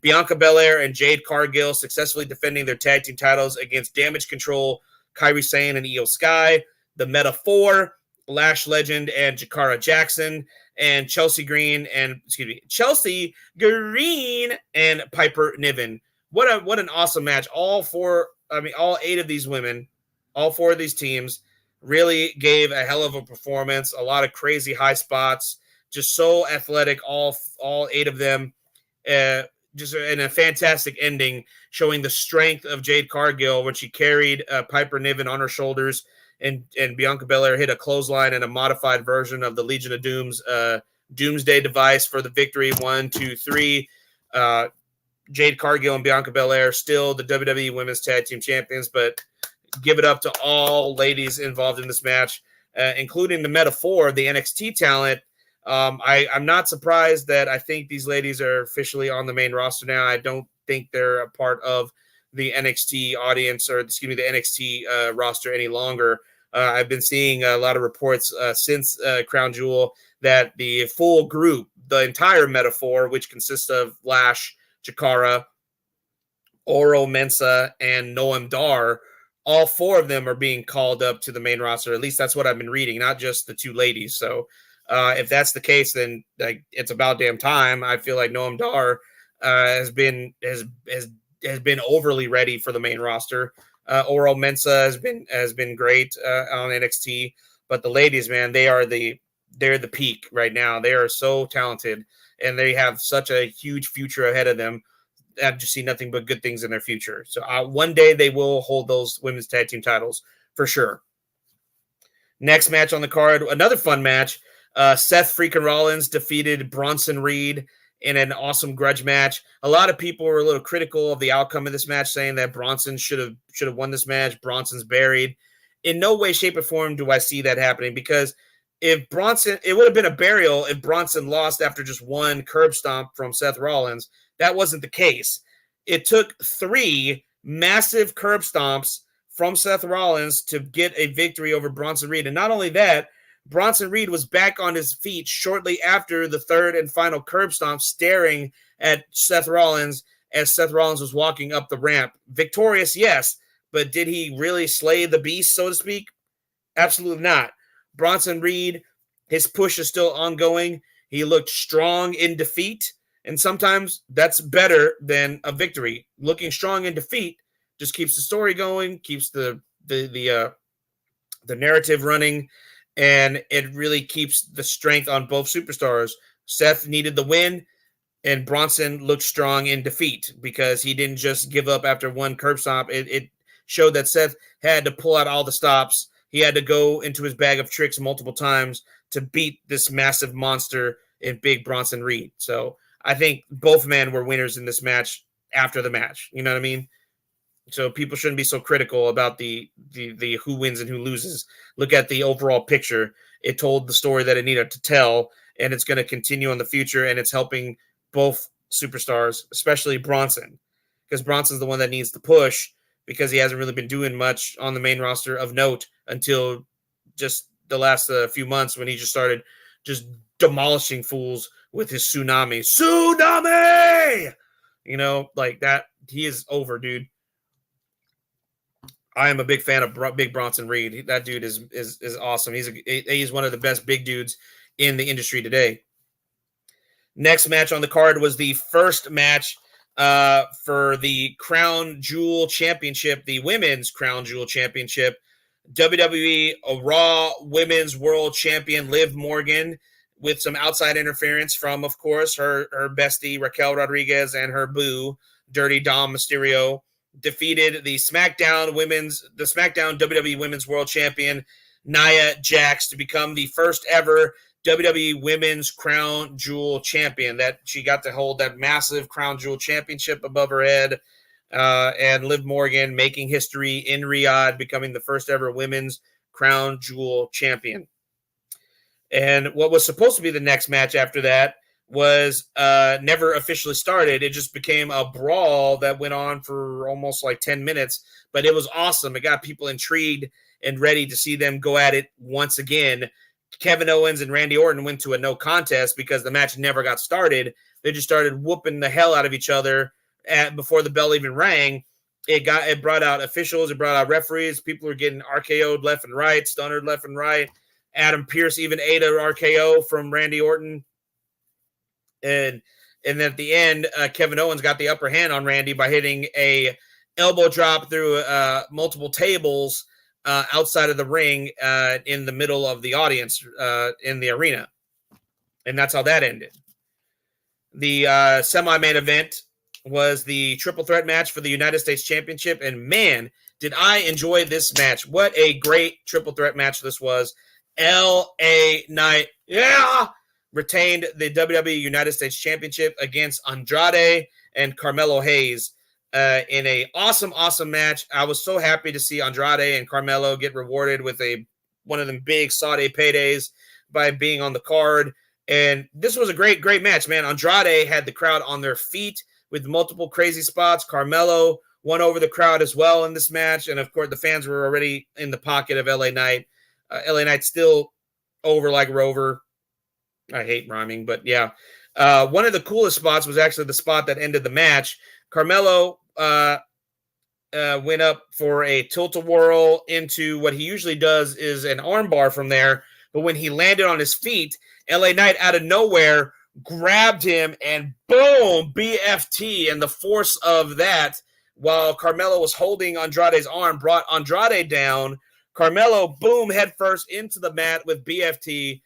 Bianca Belair and Jade Cargill successfully defending their tag team titles against Damage Control, Kairi Sane, and Io Sky. The Meta 4, Lash Legend and Jakara Jackson, and Chelsea Green and Piper Niven. What an awesome match. All 8 of these women, all 4 of these teams really gave a hell of a performance. A lot of crazy high spots, just so athletic. All 8 of them, just in a fantastic ending, showing the strength of Jade Cargill when she carried Piper Niven on her shoulders, and Bianca Belair hit a clothesline and a modified version of the Legion of Doom's Doomsday device for the victory. 1, 2, 3. Jade Cargill and Bianca Belair still the WWE Women's Tag Team Champions, but give it up to all ladies involved in this match, including the Meta 4, the NXT talent. I'm not surprised that I think these ladies are officially on the main roster now. I don't think they're a part of the NXT audience, or the NXT roster any longer. I've been seeing a lot of reports since Crown Jewel that the full group, the entire Meta 4, which consists of Lash, Jakara, Oro Mensah, and Noam Dar, all 4 of them are being called up to the main roster. At least that's what I've been reading, not just the 2 ladies. So if that's the case, then it's about damn time. I feel like Noam Dar has been overly ready for the main roster. Oro Mensah has been great on NXT, but the ladies, man, they're the peak right now. They are so talented, and they have such a huge future ahead of them. I've just seen nothing but good things in their future. So one day they will hold those women's tag team titles for sure. Next match on the card, another fun match. Seth freaking Rollins defeated Bronson Reed in an awesome grudge match. A lot of people were a little critical of the outcome of this match, saying that Bronson should have won this match. Bronson's buried. In no way, shape, or form do I see that happening, because it would have been a burial if Bronson lost after just one curb stomp from Seth Rollins. That wasn't the case. It took 3 massive curb stomps from Seth Rollins to get a victory over Bronson Reed. And not only that, Bronson Reed was back on his feet shortly after the 3rd and final curb stomp, staring at Seth Rollins as Seth Rollins was walking up the ramp. Victorious, yes, but did he really slay the beast, so to speak? Absolutely not. Bronson Reed, his push is still ongoing. He looked strong in defeat, and sometimes that's better than a victory. Looking strong in defeat just keeps the story going, keeps the narrative running, and it really keeps the strength on both superstars. Seth needed the win, and Bronson looked strong in defeat because he didn't just give up after one curb stomp. It showed that Seth had to pull out all the stops. He had to go into his bag of tricks multiple times to beat this massive monster in big Bronson Reed. So I think both men were winners in this match after the match. You know what I mean? So people shouldn't be so critical about the who wins and who loses. Look at the overall picture. It told the story that it needed to tell, and it's going to continue in the future, and it's helping both superstars, especially Bronson, because Bronson's the one that needs to push because he hasn't really been doing much on the main roster of note until just the last few months when he just started just demolishing fools with his tsunami. Like that. He is over, dude. I am a big fan of Big Bronson Reed. That dude is awesome. He's one of the best big dudes in the industry today. Next match on the card was the first match for the Crown Jewel Championship, the Women's Crown Jewel Championship. WWE Raw Women's World Champion Liv Morgan, with some outside interference from, of course, her bestie Raquel Rodriguez and her boo, Dirty Dom Mysterio, defeated the SmackDown WWE Women's World Champion Nia Jax to become the first ever WWE Women's Crown Jewel Champion. That she got to hold that massive Crown Jewel Championship above her head, and Liv Morgan making history in Riyadh, becoming the first ever Women's Crown Jewel Champion. And what was supposed to be the next match after that was never officially started. It just became a brawl that went on for almost like 10 minutes, but it was awesome. It got people intrigued and ready to see them go at it once again. Kevin Owens and Randy Orton went to a no contest because the match never got started. They just started whooping the hell out of each other before the bell even rang. It brought out officials. It brought out referees. People were getting RKO'd left and right, stunnered left and right. Adam Pearce even ate an RKO from Randy Orton. And at the end, Kevin Owens got the upper hand on Randy by hitting a elbow drop through multiple tables outside of the ring in the middle of the audience in the arena. And that's how that ended. The semi-main event was the triple threat match for the United States Championship. And man, did I enjoy this match. What a great triple threat match this was. L.A. Knight, retained the WWE United States Championship against Andrade and Carmelo Hayes in a awesome match. I was so happy to see Andrade and Carmelo get rewarded with one of them big Saudi paydays by being on the card. And this was a great match, man. Andrade had the crowd on their feet with multiple crazy spots. Carmelo won over the crowd as well in this match. And, of course, the fans were already in the pocket of L.A. Knight. L.A. Knight still over like Rover. I hate rhyming, but yeah. One of the coolest spots was actually the spot that ended the match. Carmelo went up for a tilt-a-whirl into what he usually does is an armbar from there. But when he landed on his feet, L.A. Knight out of nowhere grabbed him and boom, BFT. And the force of that, while Carmelo was holding Andrade's arm, brought Andrade down. Carmelo, boom, head first into the mat with BFT.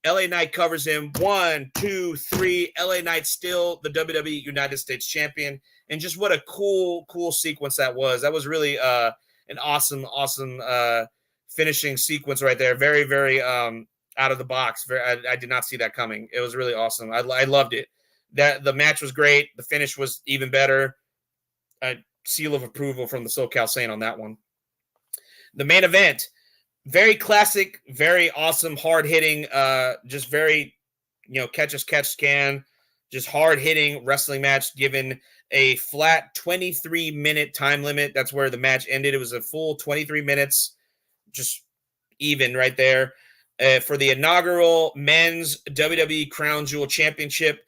L.A. Knight covers him. 1, 2, 3. L.A. Knight still the WWE United States Champion. And just what a cool sequence that was. That was really an awesome finishing sequence right there. Very, very out of the box. I did not see that coming. It was really awesome. I loved it. The match was great. The finish was even better. A seal of approval from the SoCal Saint on that one. The main event, very classic, very awesome, hard-hitting, just very, catch can, just hard-hitting wrestling match given a flat 23-minute time limit. That's where the match ended. It was a full 23 minutes, just even right there. For the inaugural men's WWE Crown Jewel Championship,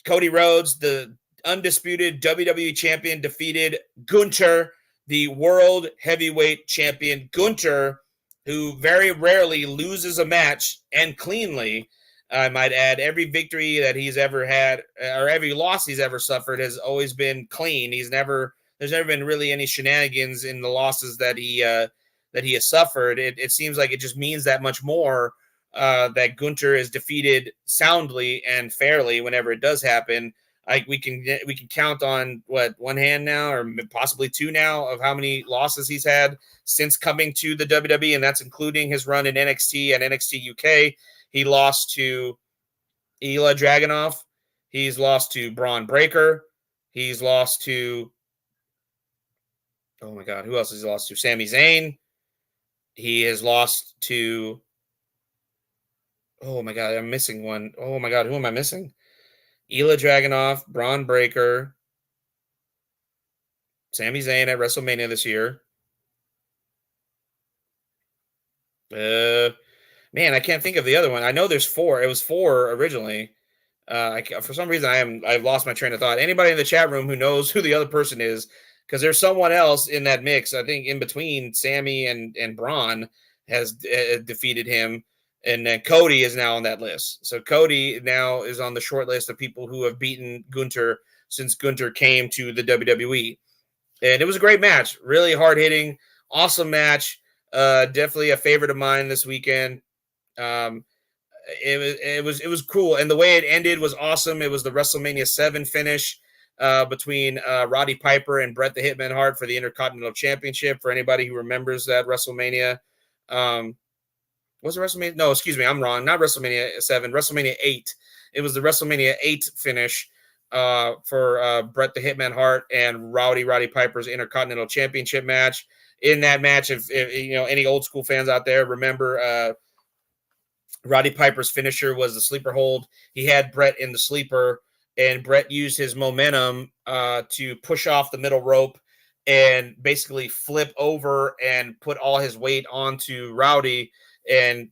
Cody Rhodes, the undisputed WWE champion, defeated Gunther, the world heavyweight champion. Gunther, who very rarely loses a match, and cleanly, I might add. Every victory that he's ever had, or every loss he's ever suffered, has always been clean. There's never been really any shenanigans in the losses that he has suffered. It seems like it just means that much more that Gunther is defeated soundly and fairly whenever it does happen. We can count on one hand now, or possibly two now, of how many losses he's had since coming to the WWE, and that's including his run in NXT and NXT UK. He lost to Ilya Dragunov. He's lost to Braun Breaker. He's lost to Oh my God, who else has he lost to? Sami Zayn. He has lost to. Oh my God, I'm missing one. Oh my God, who am I missing? Ilya Dragunov, Braun Breaker, Sami Zayn at WrestleMania this year. Man, I can't think of the other one. I know there's 4. It was 4 originally. For some reason, I've lost my train of thought. Anybody in the chat room who knows who the other person is, because there's someone else in that mix. I think in between Sammy and Braun has defeated him, and then Cody is now on that list. So Cody now is on the short list of people who have beaten Gunther since Gunther came to the WWE, and it was a great match, really hard hitting, awesome match. Definitely a favorite of mine this weekend. It was cool, and the way it ended was awesome. It was the WrestleMania 7 finish between Roddy Piper and Bret the Hitman Hart for the Intercontinental Championship. For anybody who remembers that WrestleMania, was it WrestleMania? No, excuse me, I'm wrong. Not WrestleMania 7, WrestleMania 8. It was the WrestleMania 8 finish for Bret the Hitman Hart and Roddy Piper's Intercontinental Championship match. In that match, if you know any old school fans out there remember. Roddy Piper's finisher was the sleeper hold. He had Bret in the sleeper, and Bret used his momentum to push off the middle rope and basically flip over and put all his weight onto Rowdy and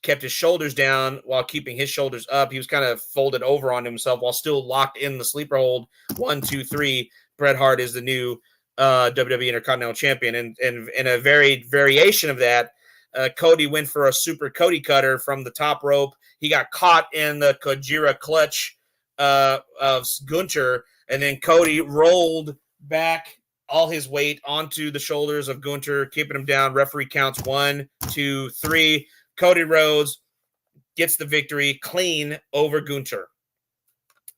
kept his shoulders down while keeping his shoulders up. He was kind of folded over on himself while still locked in the sleeper hold. 1, 2, 3. Bret Hart is the new WWE Intercontinental Champion. And in a variation of that, Cody went for a super Cody cutter from the top rope. He got caught in the Kojira clutch of Gunther, and then Cody rolled back all his weight onto the shoulders of Gunther, keeping him down. Referee counts 1, 2, 3. Cody Rhodes gets the victory clean over Gunther.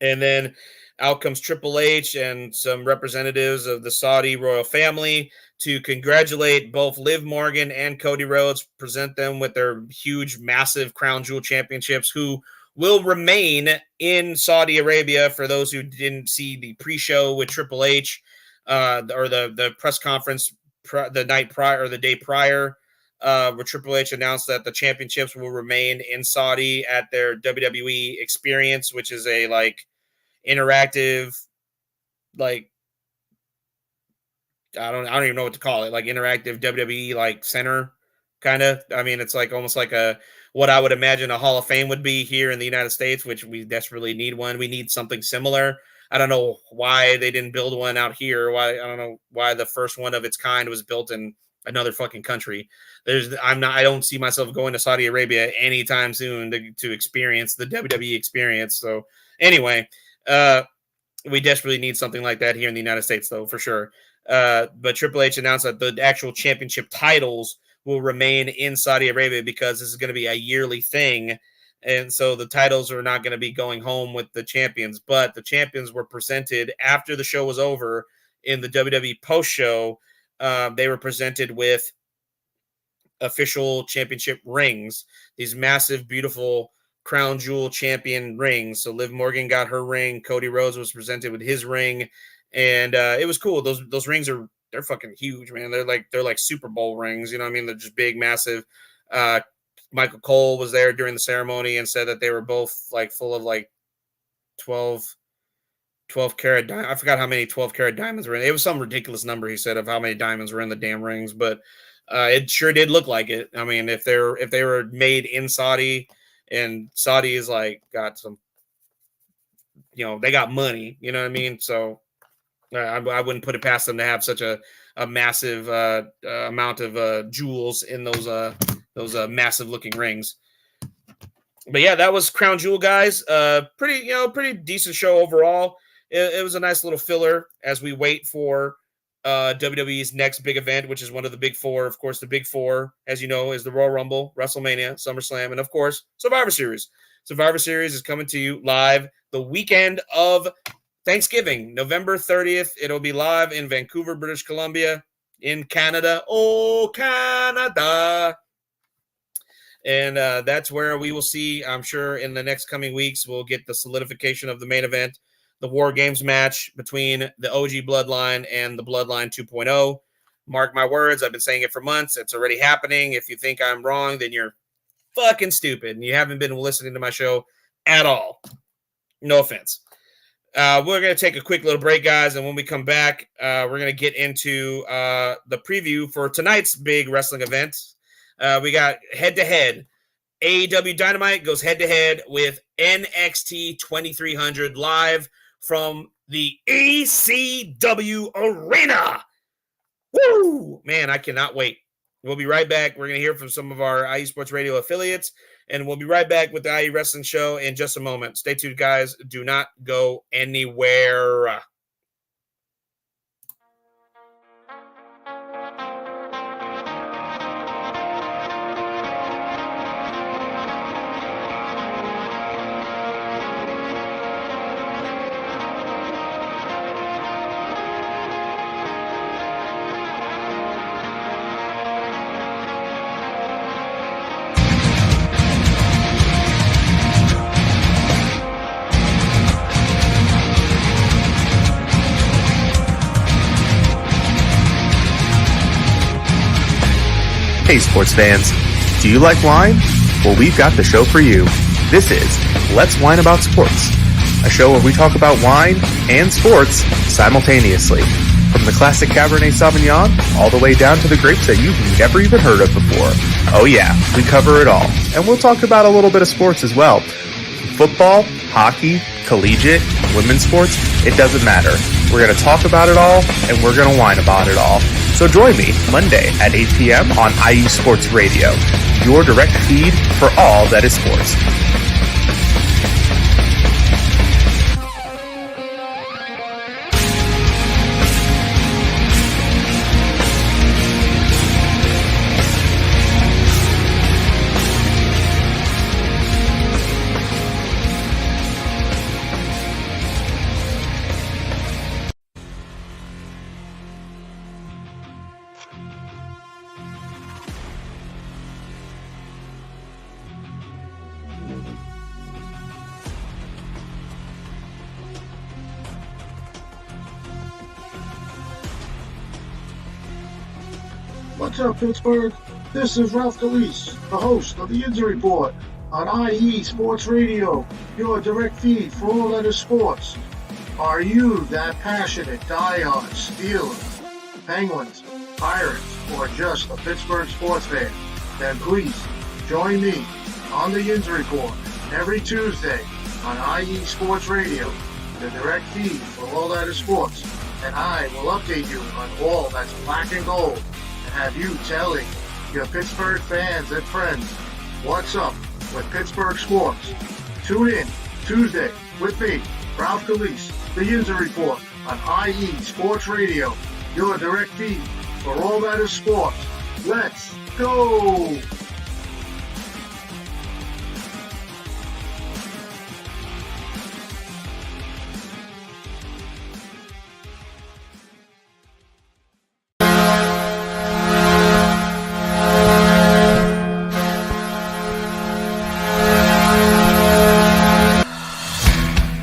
And then out comes Triple H and some representatives of the Saudi royal family to congratulate both Liv Morgan and Cody Rhodes, present them with their huge, massive Crown Jewel championships, who will remain in Saudi Arabia. For those who didn't see the pre-show with Triple H or the press conference the night prior or the day prior, where Triple H announced that the championships will remain in Saudi at their WWE Experience, which is a interactive, I don't even know what to call it, interactive WWE center kind of. I mean, it's almost like what I would imagine a Hall of Fame would be here in the United States, which we desperately need one. We need something similar. I don't know why they didn't build one out here. I don't know why the first one of its kind was built in another fucking country. I don't see myself going to Saudi Arabia anytime soon to experience the WWE experience. So anyway, we desperately need something like that here in the United States, though, for sure. But Triple H announced that the actual championship titles will remain in Saudi Arabia because this is going to be a yearly thing. And so the titles are not going to be going home with the champions, but the champions were presented after the show was over in the WWE post show. They were presented with official championship rings, these massive, beautiful Crown Jewel champion rings. So Liv Morgan got her ring. Cody Rhodes was presented with his ring. And it was cool. Those rings they're fucking huge, man. They're like Super Bowl rings. You know what I mean? They're just big, massive. Michael Cole was there during the ceremony and said that they were both full of 12 karat I forgot how many 12 karat diamonds were in it. It was some ridiculous number, he said, of how many diamonds were in the damn rings, but it sure did look like it. I mean, if they were made in Saudi, and Saudi is got some, they got money, you know what I mean? So I wouldn't put it past them to have such a massive amount of jewels in those massive looking rings. But yeah, that was Crown Jewel, guys. Pretty decent show overall. It was a nice little filler as we wait for WWE's next big event, which is one of the big four. Of course, the big four, as you know, is the Royal Rumble, WrestleMania, SummerSlam, and of course, Survivor Series. Survivor Series is coming to you live the weekend of Thanksgiving, November 30th. It'll be live in Vancouver, British Columbia, in Canada. Oh, Canada. And that's where we will see, I'm sure, in the next coming weeks, we'll get the solidification of the main event, the War Games match between the OG Bloodline and the Bloodline 2.0. Mark my words. I've been saying it for months. It's already happening. If you think I'm wrong, then you're fucking stupid and you haven't been listening to my show at all. No offense. We're going to take a quick little break, guys, and when we come back, we're going to get into the preview for tonight's big wrestling event. We got head-to-head. AEW Dynamite goes head-to-head with NXT 2300 live from the ECW Arena. Woo! Man, I cannot wait. We'll be right back. We're going to hear from some of our IE Sports Radio affiliates, and we'll be right back with the IE Wrestling Show in just a moment. Stay tuned, guys. Do not go anywhere. Hey sports fans, do you like wine? Well, we've got the show for you. This is Let's Wine About Sports, a show where we talk about wine and sports simultaneously. From the classic Cabernet Sauvignon all the way down to the grapes that you've never even heard of before. Oh yeah, we cover it all. And we'll talk about a little bit of sports as well. Football, hockey, collegiate, women's sports, it doesn't matter. We're going to talk about it all, and we're going to whine about it all. So join me Monday at 8 p.m. on IE Sports Radio, your direct feed for all that is sports. What's up, Pittsburgh? This is Ralph DeLeese, the host of the Injury Report on IE Sports Radio, your direct feed for all that is sports. Are you that passionate diehard Steelers, Penguins, Pirates, or just a Pittsburgh sports fan? Then please join me on the Injury Report every Tuesday on IE Sports Radio, the direct feed for all that is sports, and I will update you on all that's black and gold. Have you telling your Pittsburgh fans and friends what's up with Pittsburgh sports. Tune in Tuesday with me, Ralph DeLeese, the Injury Report on IE Sports Radio, your direct feed for all that is sports. Let's go!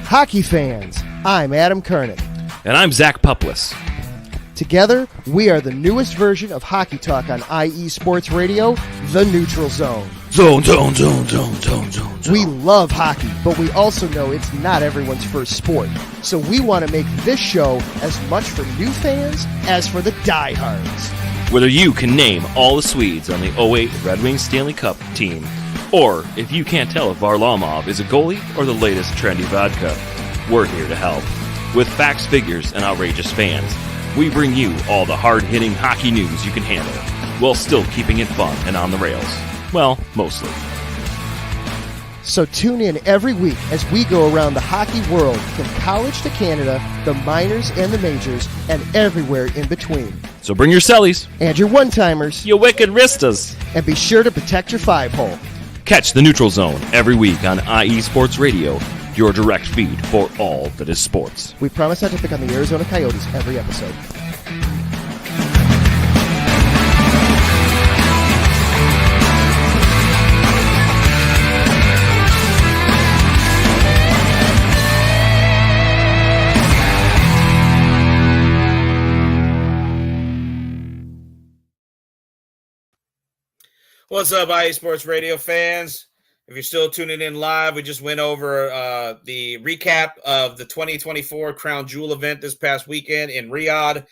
Hockey fans, I'm Adam Kernick. And I'm Zach Puplis. Together, we are the newest version of Hockey Talk on IE Sports Radio, The Neutral Zone. Zone. We love hockey, but we also know it's not everyone's first sport. So we want to make this show as much for new fans as for the diehards. Whether you can name all the Swedes on the 08 Red Wings Stanley Cup team, or if you can't tell if Varlamov is a goalie or the latest trendy vodka, we're here to help. With facts, figures, and outrageous fans, we bring you all the hard-hitting hockey news you can handle, while still keeping it fun and on the rails. Well, mostly. So tune in every week as we go around the hockey world, from college to Canada, the minors and the majors, and everywhere in between. So bring your cellies. And your one-timers. You wicked wristas. And be sure to protect your five-hole. Catch the Neutral Zone every week on IE Sports Radio, your direct feed for all that is sports. We promise not to pick on the Arizona Coyotes every episode. What's up, IE Sports Radio fans? If you're still tuning in live, we just went over the recap of the 2024 Crown Jewel event this past weekend in Riyadh.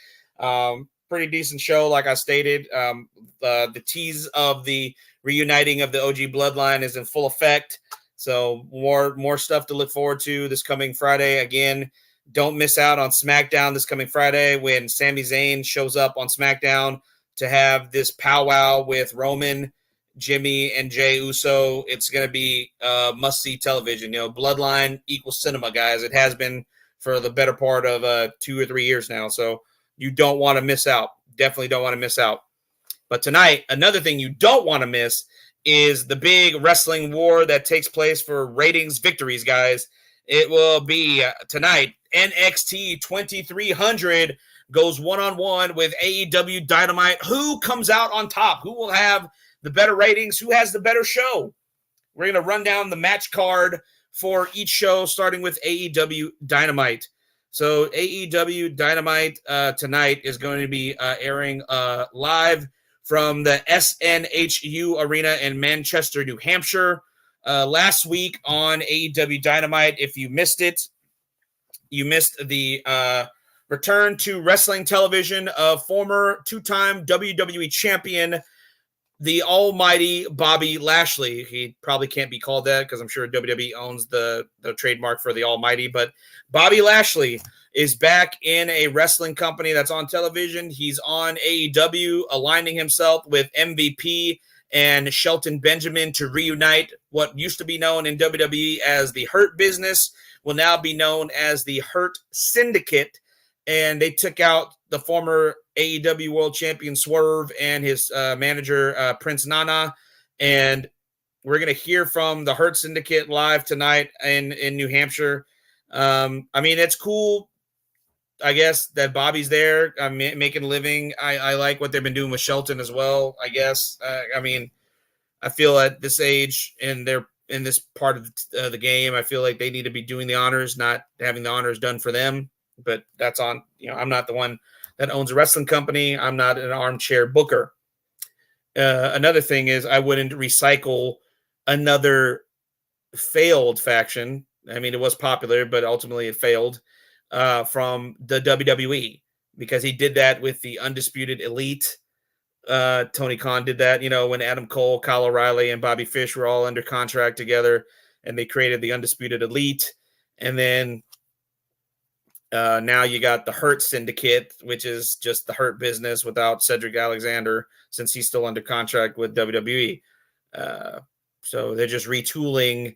Pretty decent show, like I stated. The tease of the reuniting of the OG bloodline is in full effect. So more stuff to look forward to this coming Friday. Again, don't miss out on SmackDown this coming Friday when Sami Zayn shows up on SmackDown to have this powwow with Roman, Jimmy, and Jey Uso. It's going to be must-see television. Bloodline equals cinema, guys. It has been for the better part of 2 or 3 years now. So you don't want to miss out. Definitely don't want to miss out. But tonight, another thing you don't want to miss is the big wrestling war that takes place for ratings victories, guys. It will be tonight. NXT 2300 goes one-on-one with AEW Dynamite. Who comes out on top? Who will have the better ratings? Who has the better show? We're going to run down the match card for each show, starting with AEW Dynamite. So AEW Dynamite tonight is going to be airing live from the SNHU Arena in Manchester, New Hampshire. Last week on AEW Dynamite, if you missed it, you missed the return to wrestling television of former two-time WWE champion, the almighty Bobby Lashley. He probably can't be called that because I'm sure WWE owns the trademark for the almighty. But Bobby Lashley is back in a wrestling company that's on television. He's on AEW, aligning himself with MVP and Shelton Benjamin to reunite what used to be known in WWE as the Hurt Business will now be known as the Hurt Syndicate. And they took out the former AEW World Champion Swerve and his manager, Prince Nana. And we're going to hear from the Hurt Syndicate live tonight in New Hampshire. I mean, it's cool, I guess, that Bobby's there making a living. I like what they've been doing with Shelton as well, I guess. I mean, I feel at this age and they're in this part of the game, I feel like they need to be doing the honors, not having the honors done for them. But that's on, I'm not the one that owns a wrestling company. I'm not an armchair booker. Another thing is I wouldn't recycle another failed faction. I mean, it was popular, but ultimately it failed from the WWE because he did that with the Undisputed Elite. Tony Khan did that, when Adam Cole, Kyle O'Reilly, and Bobby Fish were all under contract together, and they created the Undisputed Elite. And then now you got the Hurt Syndicate, which is just the Hurt Business without Cedric Alexander, since he's still under contract with WWE. So they're just retooling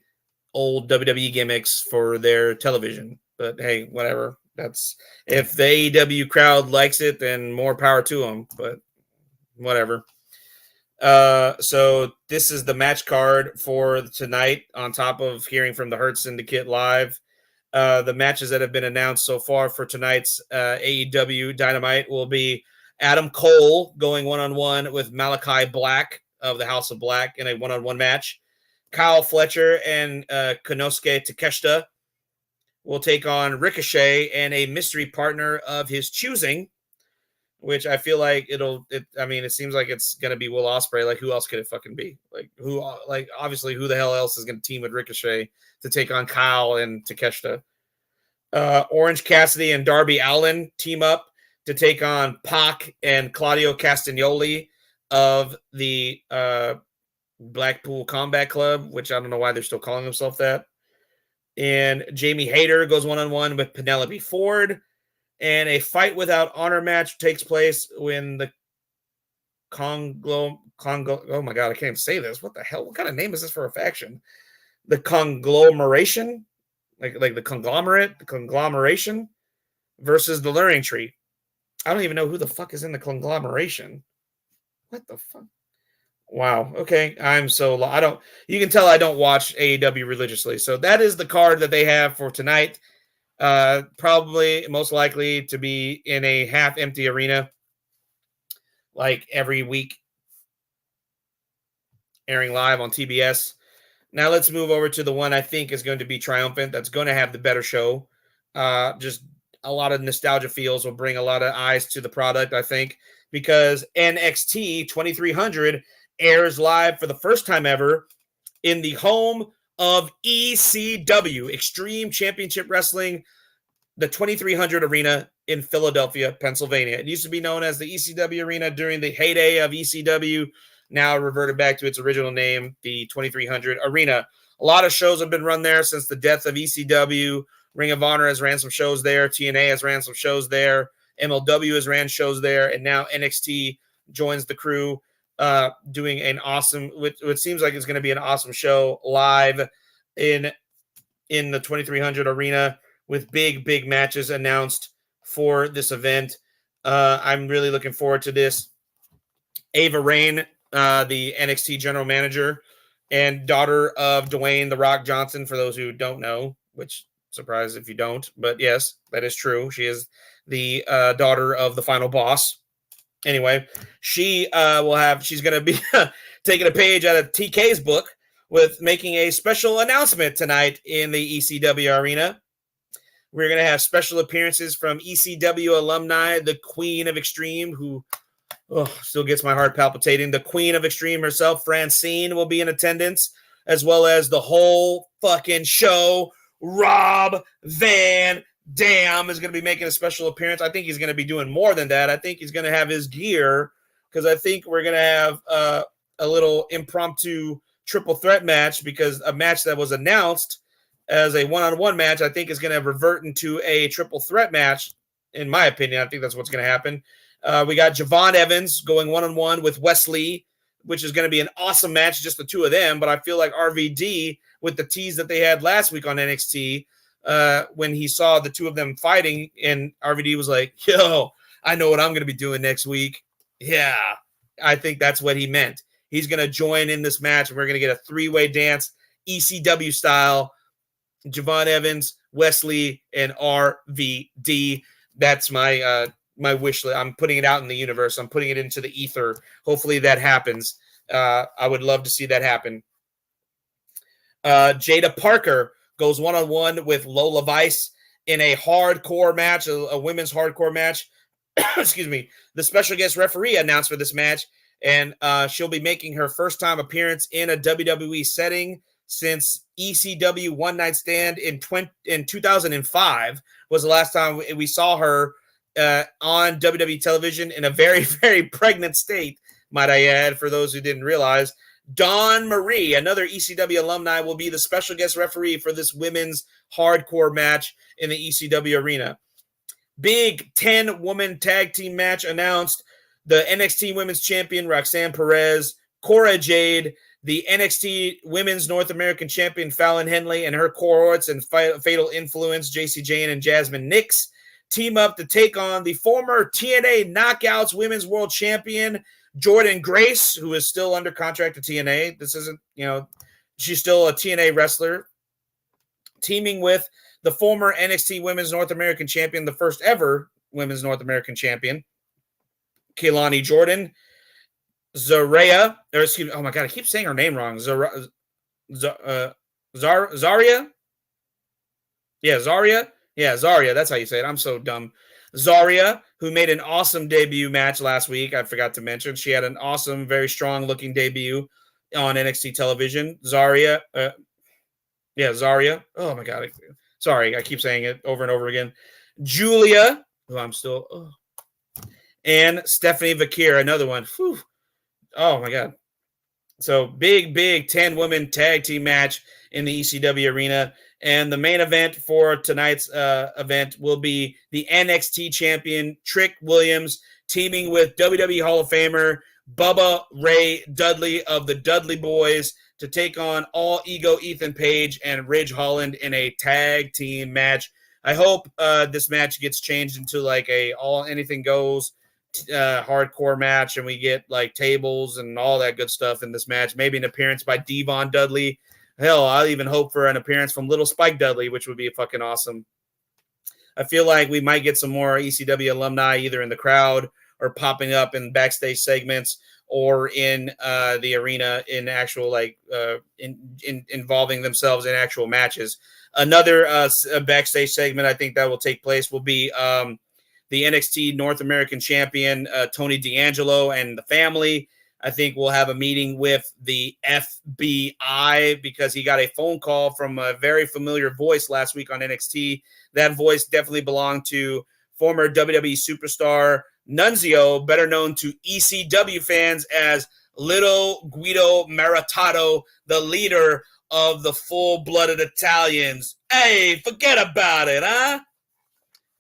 old WWE gimmicks for their television. But hey, whatever. That's if the AEW crowd likes it, then more power to them. But whatever. So this is the match card for tonight. On top of hearing from the Hurt Syndicate live. The matches that have been announced so far for tonight's AEW Dynamite will be Adam Cole going one-on-one with Malachi Black of the House of Black in a one-on-one match. Kyle Fletcher and Konosuke Takeshita will take on Ricochet and a mystery partner of his choosing, which I feel like it seems like it's going to be Will Ospreay. Like, who else could it fucking be? Obviously, who the hell else is going to team with Ricochet to take on Kyle and Takeshita? Orange Cassidy and Darby Allin team up to take on Pac and Claudio Castagnoli of the Blackpool Combat Club, which I don't know why they're still calling themselves that. And Jamie Hayter goes one-on-one with Penelope Ford. And a fight without honor match takes place when the oh my God, I can't even say this. What the hell? What kind of name is this for a faction? The Conglomeration, like the Conglomeration versus the Luring Tree. I don't even know who the fuck is in the Conglomeration. What the fuck? Wow. Okay. You can tell I don't watch AEW religiously. So that is the card that they have for tonight. Probably most likely to be in a half empty arena like every week, airing live on TBS. Now let's move over to the one I think is going to be triumphant. That's going to have the better show. Just a lot of nostalgia feels will bring a lot of eyes to the product, I think, because NXT 2300 airs live for the first time ever in the home of ECW, Extreme Championship Wrestling, the 2300 Arena in Philadelphia, Pennsylvania. It used to be known as the ECW Arena during the heyday of ECW, now reverted back to its original name, the 2300 Arena. A lot of shows have been run there since the death of ECW. Ring of Honor has ran some shows there. TNA has ran some shows there. MLW has ran shows there. And now NXT joins the crew, doing an awesome, what seems like it's going to be an awesome show live in the 2300 Arena with big matches announced for this event. I'm really looking forward to this. Ava Rain, the NXT general manager and daughter of Dwayne The Rock Johnson, for those who don't know, which surprise if you don't, but yes, that is true. She is the daughter of the final boss. Anyway, she's going to be taking a page out of TK's book with making a special announcement tonight in the ECW Arena. We're going to have special appearances from ECW alumni, the Queen of Extreme, who still gets my heart palpitating. The Queen of Extreme herself, Francine, will be in attendance, as well as the whole fucking show. Rob Van Dam is going to be making a special appearance. I think he's going to be doing more than that. I think he's going to have his gear, because I think we're going to have a little impromptu triple threat match, because a match that was announced as a one-on-one match, I think is going to revert into a triple threat match. In my opinion, I think that's what's going to happen. We got Javon Evans going one-on-one with Wesley, which is going to be an awesome match, just the two of them. But I feel like RVD, with the tease that they had last week on NXT, when he saw the two of them fighting, and RVD was like, yo, I know what I'm going to be doing next week. Yeah, I think that's what he meant. He's going to join in this match, and we're going to get a three-way dance, ECW style. Javon Evans, Wesley, and RVD. That's my my wish list. I'm putting it out in the universe. I'm putting it into the ether. Hopefully that happens. I would love to see that happen. Jada Parker goes one-on-one with Lola Vice in a hardcore match, a women's hardcore match. Excuse me. The special guest referee announced for this match, and she'll be making her first time appearance in a WWE setting since ECW One Night Stand in 2005 was the last time we saw her on WWE television, in a very, very pregnant state, might I add, for those who didn't realize. Dawn Marie, another ECW alumni, will be the special guest referee for this women's hardcore match in the ECW Arena. Big 10-woman tag team match announced. The NXT Women's Champion, Roxanne Perez, Cora Jade, the NXT Women's North American Champion, Fallon Henley, and her cohorts and Fatal Influence, JC Jane and Jasmine Nix, team up to take on the former TNA Knockouts Women's World Champion, Jordan Grace, who is still under contract to TNA. This isn't, she's still a TNA wrestler, teaming with the former NXT Women's North American Champion, the first ever Women's North American Champion, Keilani Jordan, Zaria, or excuse me, oh my God, I keep saying her name wrong. Zaria? Yeah, Zaria. Yeah, Zaria, that's how you say it. I'm so dumb. Zaria, who made an awesome debut match last week, I forgot to mention. She had an awesome, very strong-looking debut on NXT television. Zaria. Zaria. Oh, my God. Sorry, I keep saying it over and over again. Julia, who I'm still... Oh. And Stephanie Vakir, another one. Whew. Oh, my God. So, big 10-woman tag team match in the ECW Arena. And the main event for tonight's event will be the NXT champion, Trick Williams, teaming with WWE Hall of Famer Bubba Ray Dudley of the Dudley Boys to take on All Ego Ethan Page and Ridge Holland in a tag team match. I hope this match gets changed into like a all anything goes hardcore match, and we get like tables and all that good stuff in this match. Maybe an appearance by Devon Dudley. Hell, I'll even hope for an appearance from Little Spike Dudley, which would be fucking awesome. I feel like we might get some more ECW alumni either in the crowd or popping up in backstage segments or in the arena in actual involving themselves in actual matches. Another backstage segment I think that will take place will be the NXT North American Champion Tony D'Angelo and the family. I think we'll have a meeting with the FBI because he got a phone call from a very familiar voice last week on NXT. That voice definitely belonged to former WWE superstar Nunzio, better known to ECW fans as Little Guido Maritato, the leader of the full-blooded Italians. Hey, forget about it, huh?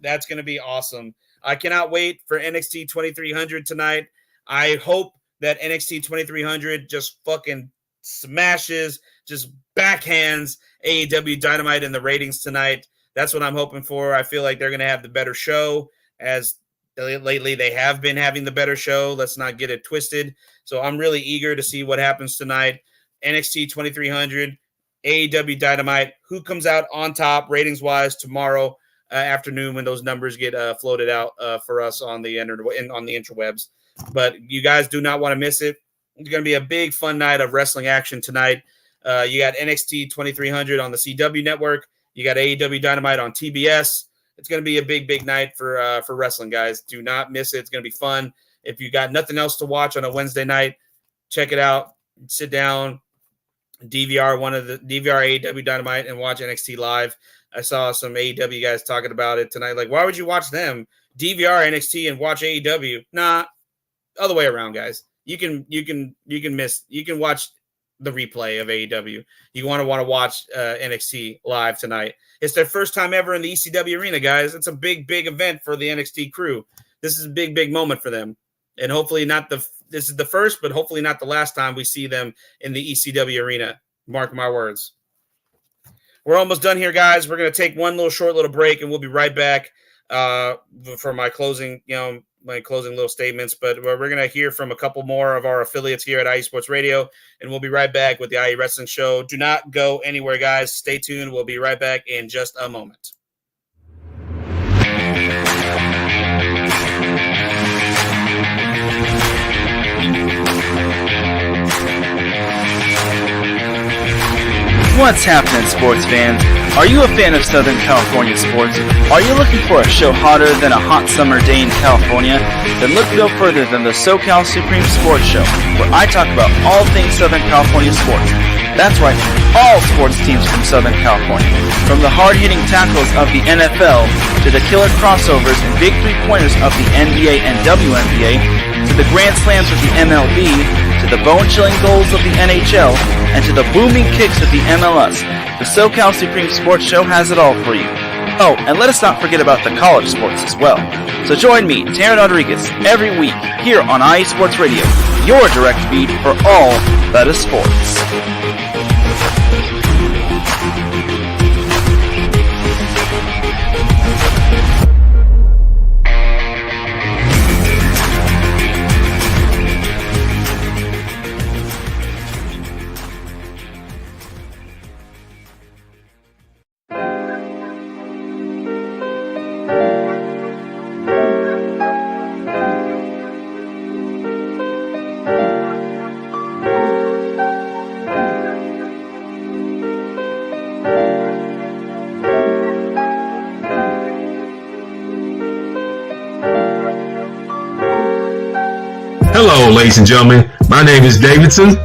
That's going to be awesome. I cannot wait for NXT 2300 tonight. I hope that NXT 2300 just fucking smashes, just backhands AEW Dynamite in the ratings tonight. That's what I'm hoping for. I feel like they're going to have the better show, as lately they have been having the better show. Let's not get it twisted. So I'm really eager to see what happens tonight. NXT 2300, AEW Dynamite. Who comes out on top ratings-wise tomorrow afternoon when those numbers get floated out for us on the interwebs. But you guys do not want to miss it. It's going to be a big, fun night of wrestling action tonight. You got NXT 2300 on the CW network. You got AEW Dynamite on TBS. It's going to be a big, big night for wrestling, guys. Do not miss it. It's going to be fun. If you got nothing else to watch on a Wednesday night, check it out. Sit down, DVR AEW Dynamite, and watch NXT live. I saw some AEW guys talking about it tonight. Like, why would you watch them? DVR NXT and watch AEW? Nah. Other way around, guys. You can watch the replay of AEW. You want to watch NXT live tonight. It's their first time ever in the ECW arena, guys. It's a big, big event for the NXT crew. This is a big, big moment for them, and hopefully this is the first, but hopefully not the last time we see them in the ECW arena. Mark my words. We're almost done here, guys. We're gonna take one short little break, and we'll be right back for my closing little statements, but we're going to hear from a couple more of our affiliates here at IE Sports Radio, and we'll be right back with the IE Wrestling Show. Do not go anywhere, guys. Stay tuned. We'll be right back in just a moment. What's happening, sports fans? Are you a fan of Southern California sports? Are you looking for a show hotter than a hot summer day in California? Then look no further than the SoCal Supreme Sports Show, where I talk about all things Southern California sports. That's right, all sports teams from Southern California. From the hard-hitting tackles of the NFL, to the killer crossovers and big three-pointers of the NBA and WNBA, to the grand slams of the MLB, to the bone-chilling goals of the NHL, and to the booming kicks of the MLS. The SoCal Supreme Sports Show has it all for you. Oh, and let us not forget about the college sports as well. So join me, Taryn Rodriguez, every week here on IE Sports Radio, your direct feed for all that is sports. Hello, ladies and gentlemen. My name is Davidson.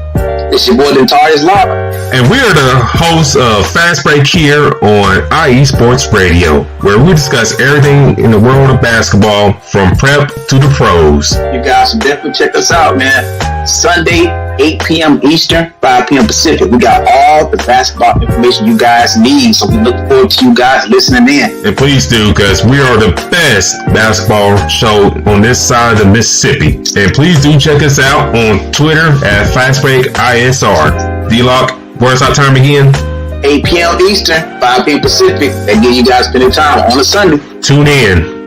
It's your boy, Dentarius Lava. And we are the hosts of Fast Break here on IE Sports Radio, where we discuss everything in the world of basketball from prep to the pros. You guys should definitely check us out, man. Sunday, 8 p.m. Eastern, 5 p.m. Pacific. We got all the basketball information you guys need, so we look forward to you guys listening in. And please do, because we are the best basketball show on this side of the Mississippi. And please do check us out on Twitter at FastBreakISR. D-Lock, where's our time again? 8 p.m. Eastern, 5 p.m. Pacific. That give you guys plenty of time on a Sunday. Tune in.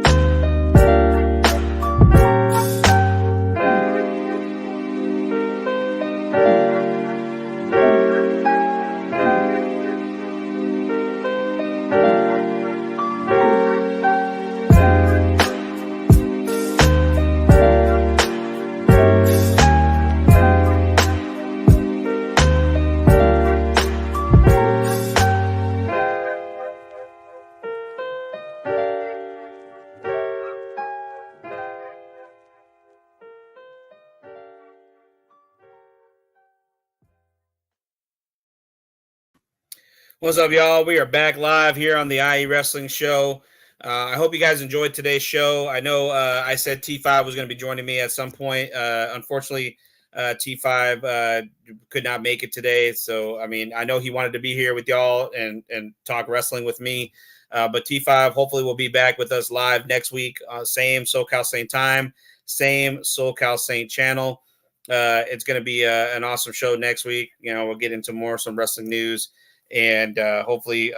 What's up, y'all? We are back live here on the IE Wrestling Show. I hope you guys enjoyed today's show. I know I said T5 was going to be joining me at some point. Unfortunately, T5 could not make it today. So, I mean, I know he wanted to be here with y'all and talk wrestling with me. But T5 hopefully will be back with us live next week. Same SoCal Saint time, same SoCal Saint channel. It's going to be an awesome show next week. We'll get into some wrestling news. And hopefully,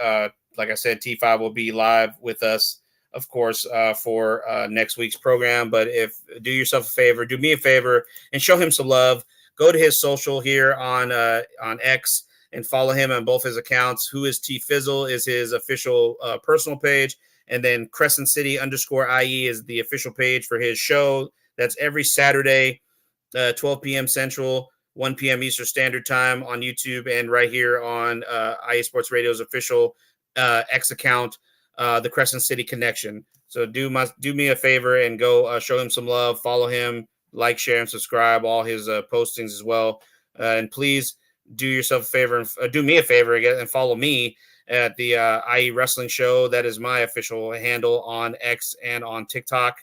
like I said, T5 will be live with us, of course, for next week's program. But do yourself a favor, do me a favor, and show him some love. Go to his social here on X and follow him on both his accounts. Who is T Fizzle is his official personal page. And then Crescent City _IE is the official page for his show. That's every Saturday, 12 p.m. Central, 1 p.m. Eastern Standard Time on YouTube and right here on IE Sports Radio's official X account, the Crescent City Connection. So do me a favor and go show him some love, follow him, like, share, and subscribe, all his postings as well. And please do yourself a favor and do me a favor again and follow me at the IE Wrestling Show. That is my official handle on X and on TikTok.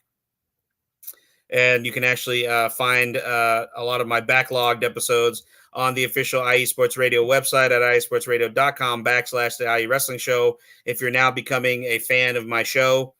And you can actually find a lot of my backlogged episodes on the official IE Sports Radio website at iesportsradio.com/the IE Wrestling Show. If you're now becoming a fan of my show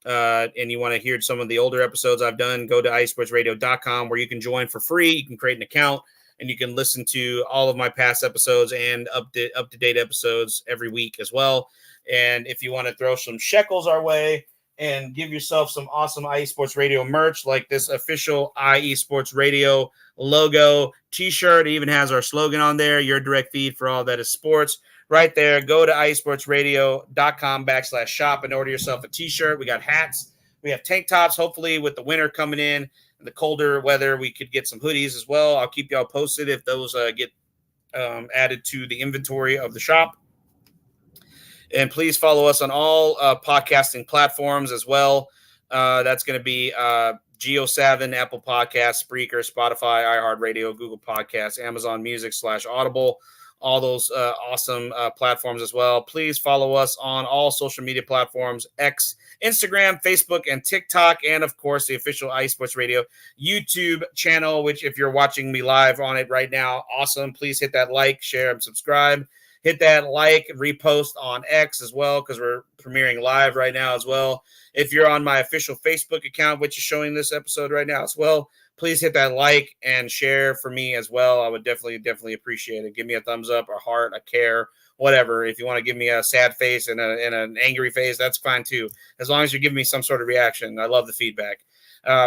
and you want to hear some of the older episodes I've done, go to iesportsradio.com where you can join for free. You can create an account and you can listen to all of my past episodes and up-to-date episodes every week as well. And if you want to throw some shekels our way and give yourself some awesome IE Sports Radio merch, like this official IE Sports Radio logo t-shirt. It even has our slogan on there, your direct feed for all that is sports. Right there, go to iesportsradio.com/shop and order yourself a t-shirt. We got hats. We have tank tops. Hopefully with the winter coming in and the colder weather, we could get some hoodies as well. I'll keep y'all posted if those get added to the inventory of the shop. And please follow us on all podcasting platforms as well. That's going to be Geo7, Apple Podcasts, Spreaker, Spotify, iHeartRadio, Google Podcasts, Amazon Music /Audible, all those awesome platforms as well. Please follow us on all social media platforms, X, Instagram, Facebook, and TikTok, and, of course, the official IE Sports Radio YouTube channel, which if you're watching me live on it right now, awesome. Please hit that like, share, and subscribe. Hit that like, repost on X as well, because we're premiering live right now as well. If you're on my official Facebook account, which is showing this episode right now as well, please hit that like and share for me as well. I would definitely appreciate it. Give me a thumbs up, a heart, a care, whatever. If you want to give me a sad face and an angry face, that's fine too. As long as you give me some sort of reaction. I love the feedback.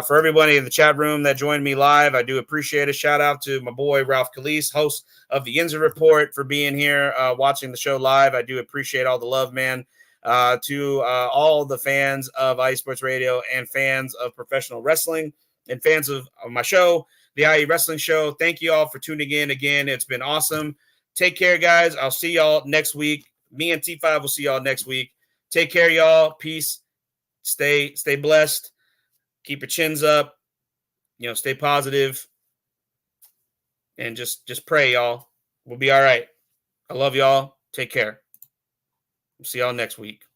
For everybody in the chat room that joined me live, I do appreciate it. Shout out to my boy, Ralph Calise, host of the Injury Report, for being here, watching the show live. I do appreciate all the love, man. To all the fans of IE Sports Radio and fans of professional wrestling and fans of my show, the IE Wrestling Show. Thank you all for tuning in again. It's been awesome. Take care, guys. I'll see y'all next week. Me and T5 will see y'all next week. Take care, y'all. Peace. Stay blessed. Keep your chins up, stay positive, and just pray, y'all. We'll be all right. I love y'all. Take care. We'll see y'all next week.